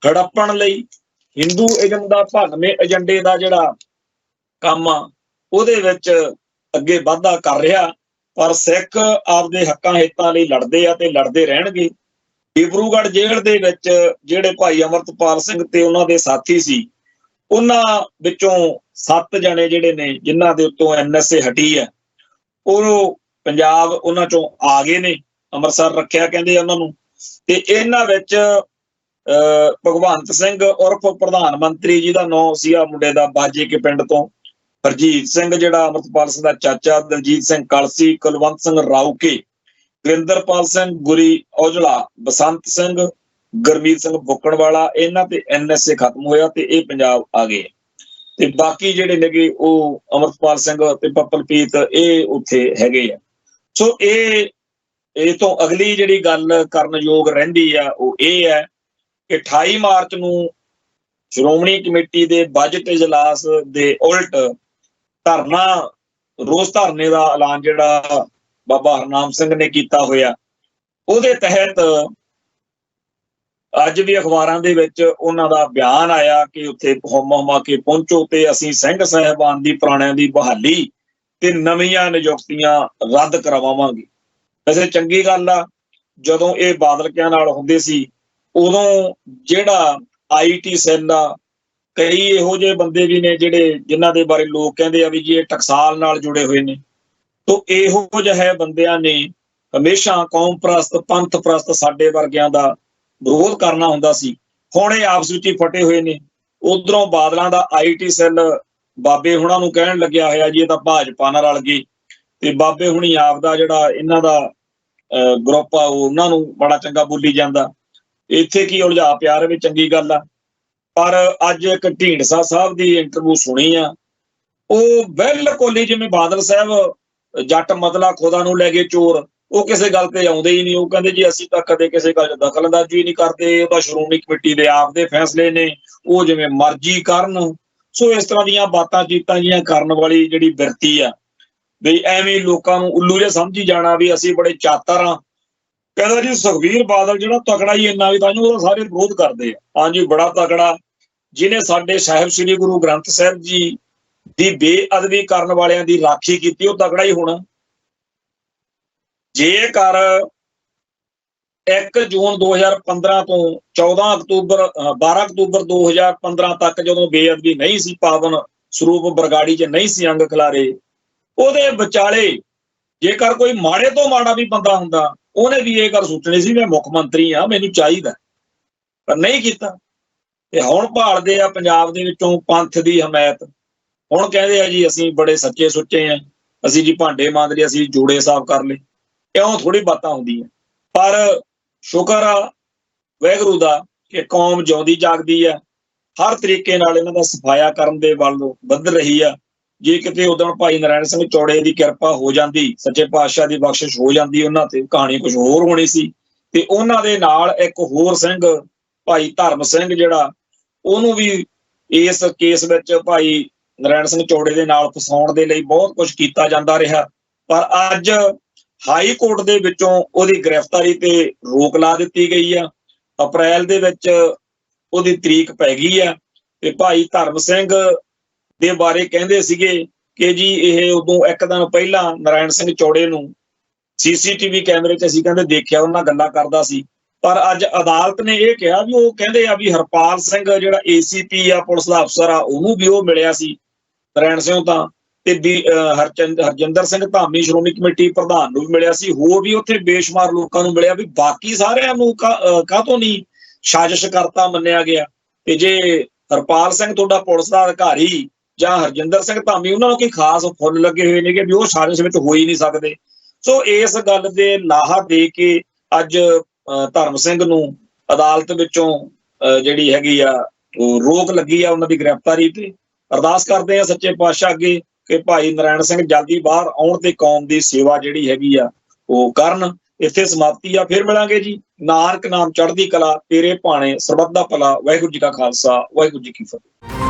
[SPEAKER 1] ਹੜੱਪਣ ਲਈ ਹਿੰਦੂਇਜ਼ਮ ਦਾ ਭੰਨਵੇਂ ਏਜੰਡੇ ਦਾ ਜਿਹੜਾ ਕੰਮ ਆ ਉਹਦੇ ਵਿੱਚ ਅੱਗੇ ਵਾਧਾ ਕਰ ਰਿਹਾ। ਪਰ ਸਿੱਖ ਆਪਦੇ ਹੱਕਾਂ ਹਿੱਤਾਂ ਲਈ ਲੜਦੇ ਆ ਤੇ ਲੜਦੇ ਰਹਿਣਗੇ। ਡਿਬਰੂਗੜ੍ਹ ਜੇਲ੍ਹ ਦੇ ਵਿੱਚ ਜਿਹੜੇ ਭਾਈ ਅਮਰਤਪਾਲ ਸਿੰਘ ਤੇ ਉਹਨਾਂ ਦੇ ਸਾਥੀ ਸੀ, ਉਹਨਾਂ ਵਿੱਚੋਂ 7 ਜਣੇ ਜਿਹੜੇ ਨੇ ਜਿਨ੍ਹਾਂ ਦੇ ਉੱਤੋਂ NSA ਹਟੀ ਹੈ, ਉਹ ਪੰਜਾਬ ਉਹਨਾਂ ਚੋਂ ਆ ਗਏ ਨੇ, ਅੰਮ੍ਰਿਤਸਰ ਰੱਖਿਆ ਕਹਿੰਦੇ ਉਹਨਾਂ ਨੂੰ। ਤੇ ਇਹਨਾਂ ਵਿੱਚ ਭਗਵੰਤ ਸਿੰਘ ਉਰਫ ਪ੍ਰਧਾਨ ਮੰਤਰੀ ਜੀ ਦਾ ਨਾਂ ਸੀਗਾ ਮੁੰਡੇ ਦਾ, ਬਾਜੇ ਕੇ ਪਿੰਡ ਤੋਂ, ਹਰਜੀਤ ਸਿੰਘ ਜਿਹੜਾ ਅਮਰਤਪਾਲ ਸਿੰਘ ਦਾ ਚਾਚਾ, ਦਲਜੀਤ ਸਿੰਘ ਕਲਸੀ, ਕੁਲਵੰਤ ਸਿੰਘ ਰਾਊਕੇ, ਗੁਰਿੰਦਰਪਾਲ ਸਿੰਘ ਗੁਰੀ ਔਜਲਾ, ਬਸੰਤ ਸਿੰਘ, ਗੁਰਮੀਤ ਸਿੰਘ ਬੁੱਕਣਵਾਲਾ, ਇਹਨਾਂ ਤੇ NSA ਖਤਮ ਹੋਇਆ ਤੇ ਇਹ ਪੰਜਾਬ ਆ ਗਏ। ਤੇ ਬਾਕੀ ਜਿਹੜੇ ਨੇਗੇ ਉਹ ਅਮਰਤਪਾਲ ਸਿੰਘ ਤੇ ਪੱਪਲਪ੍ਰੀਤ ਇਹ ਉੱਥੇ ਹੈਗੇ ਆ। ਸੋ ਇਹ ਤੋਂ ਅਗਲੀ ਜਿਹੜੀ ਗੱਲ ਕਰਨ ਯੋਗ ਰਹਿੰਦੀ ਆ ਉਹ ਇਹ ਹੈ ਕਿ 28 ਮਾਰਚ ਨੂੰ ਸ਼੍ਰੋਮਣੀ ਕਮੇਟੀ ਦੇ ਬਜਟ ਇਜਲਾਸ ਦੇ ਉਲਟ ਧਰਨਾ, ਰੋਸ ਧਰਨੇ ਦਾ ਐਲਾਨ ਜਿਹੜਾ ਬਾਬਾ ਹਰਨਾਮ ਸਿੰਘ ਨੇ ਕੀਤਾ ਹੋਇਆ, ਉਹਦੇ ਤਹਿਤ ਅੱਜ ਵੀ ਅਖਬਾਰਾਂ ਦੇ ਵਿੱਚ ਉਹਨਾਂ ਦਾ ਬਿਆਨ ਆਇਆ ਕਿ ਉੱਥੇ ਹੁਮਾ ਕੇ ਪਹੁੰਚੋ ਤੇ ਅਸੀਂ ਸਿੰਘ ਸਾਹਿਬਾਨ ਦੀ ਪੁਰਾਣਿਆਂ ਦੀ ਬਹਾਲੀ ਤੇ ਨਵੀਆਂ ਨਿਯੁਕਤੀਆਂ ਰੱਦ ਕਰਵਾਵਾਂਗੇ। ਵੈਸੇ ਚੰਗੀ ਗੱਲ ਆ, ਜਦੋਂ ਇਹ ਬਾਦਲਕਿਆਂ ਨਾਲ ਹੁੰਦੇ ਸੀ ਉਦੋਂ ਜਿਹੜਾ IT ਸੈੱਲ ਆ, ਕਈ ਇਹੋ ਜਿਹੇ ਬੰਦੇ ਵੀ ਨੇ ਜਿਨ੍ਹਾਂ ਦੇ ਬਾਰੇ ਲੋਕ ਕਹਿੰਦੇ ਆ ਵੀ ਜੀ ਇਹ ਟਕਸਾਲ ਨਾਲ ਜੁੜੇ ਹੋਏ ਨੇ। ਤੋ ਇਹੋ ਜਿਹੇ ਬੰਦਿਆਂ ਨੇ ਹਮੇਸ਼ਾ ਕੌਮ ਪ੍ਰਸਤ, ਪੰਥ ਪ੍ਰਸਤ ਸਾਡੇ ਵਰਗਿਆਂ ਦਾ ਵਿਰੋਧ ਕਰਨਾ ਹੁੰਦਾ ਸੀ। ਹੁਣ ਇਹ ਆਪਸ ਵਿੱਚ ਹੀ ਫਟੇ ਹੋਏ ਨੇ। ਉਧਰੋਂ ਬਾਦਲਾਂ ਦਾ IT ਸੈੱਲ ਬਾਬੇ ਹੁਣਾਂ ਨੂੰ ਕਹਿਣ ਲੱਗਿਆ ਹੋਇਆ ਜੀ ਇਹ ਤਾਂ ਭਾਜਪਾ ਨਾਲ ਰਲ ਗਈ, ਤੇ ਬਾਬੇ ਹੁਣੀ ਆਪ ਦਾ ਜਿਹੜਾ ਇਹਨਾਂ ਦਾ ਗਰੁੱਪ ਆ ਉਹਨਾਂ ਨੂੰ ਬੜਾ ਚੰਗਾ ਬੋਲੀ ਜਾਂਦਾ। ਇੱਥੇ ਕੀ ਉਲਝਾ ਪਿਆ ਰਹੇ, ਚੰਗੀ ਗੱਲ ਆ। ਪਰ ਅੱਜ ਇੱਕ ਢੀਂਡਸਾ ਸਾਹਿਬ ਦੀ ਇੰਟਰਵਿਊ ਸੁਣੀ ਆ, ਉਹ ਬਿਲਕੁਲ ਹੀ ਜਿਵੇਂ ਬਾਦਲ ਸਾਹਿਬ ਜੱਟ ਮਤਲਾ ਖੁਦਾ ਨੂੰ ਲੈ ਗਏ ਚੋਰ, ਉਹ ਕਿਸੇ ਗੱਲ ਤੇ ਆਉਂਦੇ ਹੀ ਨਹੀਂ। ਉਹ ਕਹਿੰਦੇ ਜੀ ਅਸੀਂ ਤਾਂ ਕਦੇ ਕਿਸੇ ਗੱਲ 'ਚ ਦਖਲਅੰਦਾਜ਼ੀ ਨਹੀਂ ਕਰਦੇ, ਉਹ ਤਾਂ ਸ਼੍ਰੋਮਣੀ ਕਮੇਟੀ ਦੇ ਆਪ ਦੇ ਫੈਸਲੇ ਨੇ, ਉਹ ਜਿਵੇਂ ਮਰਜ਼ੀ ਕਰਨ। ਸੋ ਇਸ ਤਰ੍ਹਾਂ ਦੀਆਂ ਬਾਤਾਂ ਚੀਤਾਂ ਜੀਆਂ ਕਰਨ ਵਾਲੀ ਜਿਹੜੀ ਬਿਰਤੀ ਆ, ਵੀ ਐਵੇਂ ਲੋਕਾਂ ਨੂੰ ਉੱਲੂ ਜਿਹਾ ਸਮਝੀ ਜਾਣਾ ਵੀ ਅਸੀਂ ਬੜੇ ਚਾਤਰ ਹਾਂ। ਕਹਿੰਦਾ ਜੀ ਸੁਖਬੀਰ ਬਾਦਲ ਜਿਹੜਾ ਤਕੜਾ ਹੀ ਇੰਨਾ ਵੀ ਤਾਂ ਉਹਦਾ ਸਾਰੇ ਵਿਰੋਧ ਕਰਦੇ ਆ। ਹਾਂਜੀ, ਬੜਾ ਤਕੜਾ, ਜਿਹਨੇ ਸਾਡੇ ਸਾਹਿਬ ਸ੍ਰੀ ਗੁਰੂ ਗ੍ਰੰਥ ਸਾਹਿਬ ਜੀ ਦੀ ਬੇਅਦਬੀ ਕਰਨ ਵਾਲਿਆਂ ਦੀ ਰਾਖੀ ਕੀਤੀ, ਉਹ ਤਕੜਾ ਹੀ ਹੋਣਾ। ਜੇਕਰ 1 ਜੂਨ 2015 ਤੋਂ 12 ਅਕਤੂਬਰ 2015 ਤੱਕ ਜਦੋਂ ਬੇਅਦਬੀ ਨਹੀਂ ਸੀ, ਪਾਵਨ ਸਰੂਪ ਬਰਗਾੜੀ 'ਚ ਨਹੀਂ ਸੀ ਅੰਗ ਖਿਲਾਰੇ, ਉਹਦੇ ਵਿਚਾਲੇ ਜੇਕਰ ਕੋਈ ਮਾੜੇ ਤੋਂ ਮਾੜਾ ਵੀ ਬੰਦਾ ਹੁੰਦਾ, ਉਹਨੇ ਵੀ ਇਹ ਗੱਲ ਸੋਚਣੀ ਸੀ ਮੈਂ ਮੁੱਖ ਮੰਤਰੀ ਆ, ਮੈਨੂੰ ਚਾਹੀਦਾ, ਪਰ ਨਹੀਂ ਕੀਤਾ। ਤੇ ਹੁਣ ਭਾਲਦੇ ਆ ਪੰਜਾਬ ਦੇ ਵਿੱਚੋਂ ਪੰਥ ਦੀ ਹਮਾਇਤ। ਹੁਣ ਕਹਿੰਦੇ ਆ ਜੀ ਅਸੀਂ ਬੜੇ ਸੱਚੇ ਸੁੱਚੇ ਆ, ਅਸੀਂ ਜੀ ਭਾਂਡੇ ਮਾਂਜ ਲਏ, ਅਸੀਂ ਜੋੜੇ ਸਾਫ਼ ਕਰ ਲਏ। ਇਉਂ ਥੋੜੀ ਬਾਤਾਂ ਹੁੰਦੀਆਂ। ਪਰ ਸ਼ੁਕਰ ਆ ਵਾਹਿਗੁਰੂ ਦਾ ਕਿ ਕੌਮ ਜਿਉਂਦੀ ਜਾਗਦੀ ਆ, ਹਰ ਤਰੀਕੇ ਨਾਲ ਇਹਨਾਂ ਦਾ ਸਫਾਇਆ ਕਰਨ ਦੇ ਵੱਲ ਵੱਧ ਰਹੀ ਆ। ਜੇ ਕਿਤੇ ਉਦੋਂ ਭਾਈ ਨਾਰਾਇਣ ਸਿੰਘ ਚੌੜੇ ਦੀ ਕਿਰਪਾ ਹੋ ਜਾਂਦੀ, ਸੱਚੇ ਪਾਤਸ਼ਾਹ ਦੀ ਬਖਸ਼ਿਸ਼ ਹੋ ਜਾਂਦੀ, ਉਹਨਾਂ ਤੇ ਕਹਾਣੀ ਕੁਝ ਹੋਰ ਹੋਣੀ ਸੀ। ਤੇ ਉਹਨਾਂ ਦੇ ਨਾਲ ਇੱਕ ਹੋਰ ਸਿੰਘ ਭਾਈ ਧਰਮ ਸਿੰਘ ਜਿਹੜਾ, ਉਹਨੂੰ ਵੀ ਇਸ ਕੇਸ ਵਿੱਚ ਭਾਈ ਨਾਰਾਇਣ ਸਿੰਘ ਚੌੜੇ ਦੇ ਨਾਲ ਫਸਾਉਣ ਦੇ ਲਈ ਬਹੁਤ ਕੁਝ ਕੀਤਾ ਜਾਂਦਾ ਰਿਹਾ। ਪਰ ਅੱਜ ਹਾਈ ਕੋਰਟ ਦੇ ਵਿੱਚੋਂ ਉਹਦੀ ਗ੍ਰਿਫਤਾਰੀ ਤੇ ਰੋਕ ਲਾ ਦਿੱਤੀ ਗਈ ਆ। ਅਪ੍ਰੈਲ ਦੇ ਵਿੱਚ ਉਹਦੀ ਤਰੀਕ ਪੈ ਗਈ ਆ। ਤੇ ਭਾਈ ਧਰਮ ਸਿੰਘ ਦੇ ਬਾਰੇ ਕਹਿੰਦੇ ਸੀਗੇ ਕਿ ਜੀ ਇਹ ਉਦੋਂ ਇੱਕ ਦਿਨ ਪਹਿਲਾਂ ਨਾਰਾਇਣ ਸਿੰਘ ਚੌੜੇ ਨੂੰ CCTV ਕੈਮਰੇ 'ਚ ਅਸੀਂ ਕਹਿੰਦੇ ਦੇਖਿਆ, ਉਹਨਾਂ ਗੱਲਾਂ ਕਰਦਾ ਸੀ। ਪਰ ਅੱਜ ਅਦਾਲਤ ਨੇ ਇਹ ਕਿਹਾ ਵੀ ਉਹ ਕਹਿੰਦੇ ਆ ਵੀ ਹਰਪਾਲ ਸਿੰਘ ਜਿਹੜਾ ACP ਆ, ਪੁਲਿਸ ਦਾ ਅਫਸਰ ਆ, ਉਹਨੂੰ ਵੀ ਉਹ ਮਿਲਿਆ ਸੀ ਨਾਰਾਇਣ ਸਿੰਘ ਤਾਂ, ਤੇ ਹਰਜਿੰਦਰ ਸਿੰਘ ਧਾਮੀ ਸ਼੍ਰੋਮਣੀ ਕਮੇਟੀ ਪ੍ਰਧਾਨ ਨੂੰ ਵੀ ਮਿਲਿਆ ਸੀ, ਹੋਰ ਵੀ ਉੱਥੇ ਬੇਸ਼ੁਮਾਰ ਲੋਕਾਂ ਨੂੰ ਮਿਲਿਆ। ਵੀ ਬਾਕੀ ਸਾਰਿਆਂ ਨੂੰ ਕਾਹਤੋਂ ਨਹੀਂ ਸਾਜ਼ਿਸ਼ ਕਰਤਾ ਮੰਨਿਆ ਗਿਆ? ਤੇ ਜੇ ਹਰਪਾਲ ਸਿੰਘ ਤੁਹਾਡਾ ਪੁਲਿਸ ਦਾ ਅਧਿਕਾਰੀ ਜਾਂ ਹਰਜਿੰਦਰ ਸਿੰਘ ਧਾਮੀ, ਉਹਨਾਂ ਨੂੰ ਕੋਈ ਖਾਸ ਫੁੱਲ ਲੱਗੇ ਹੋਏ ਨੇ ਕਿ ਵੀ ਉਹ ਸਾਜ਼ਿਸ਼ ਵਿੱਚ ਹੋ ਹੀ ਨਹੀਂ ਸਕਦੇ। ਸੋ ਇਸ ਗੱਲ ਦੇ ਲਾਹਾ ਦੇ ਕੇ ਅੱਜ ਧਰਮ ਸਿੰਘ ਨੂੰ ਅਦਾਲਤ ਵਿੱਚੋਂ ਜਿਹੜੀ ਹੈਗੀ ਆ ਉਹ ਰੋਕ ਲੱਗੀ ਆ ਉਹਨਾਂ ਦੀ ਗ੍ਰਿਫਤਾਰੀ ਤੇ। ਅਰਦਾਸ ਕਰਦੇ ਹਾਂ ਸੱਚੇ ਪਾਤਸ਼ਾਹ ਅੱਗੇ ਕਿ ਭਾਈ ਨਰਾਇਣ ਸਿੰਘ ਜਲਦੀ ਬਾਹਰ ਆਉਣ ਤੇ ਕੌਮ ਦੀ ਸੇਵਾ ਜਿਹੜੀ ਹੈਗੀ ਆ ਉਹ ਕਰਨ। ਇੱਥੇ ਸਮਾਪਤੀ ਆ, ਫਿਰ ਮਿਲਾਂਗੇ ਜੀ। ਨਾਨਕ ਨਾਮ ਚੜ੍ਹਦੀ ਕਲਾ, ਤੇਰੇ ਭਾਣੇ ਸਰਬੱਤ ਦਾ ਭਲਾ। ਵਾਹਿਗੁਰੂ ਜੀ ਕਾ ਖਾਲਸਾ, ਵਾਹਿਗੁਰੂ ਜੀ ਕੀ ਫਤਿਹ।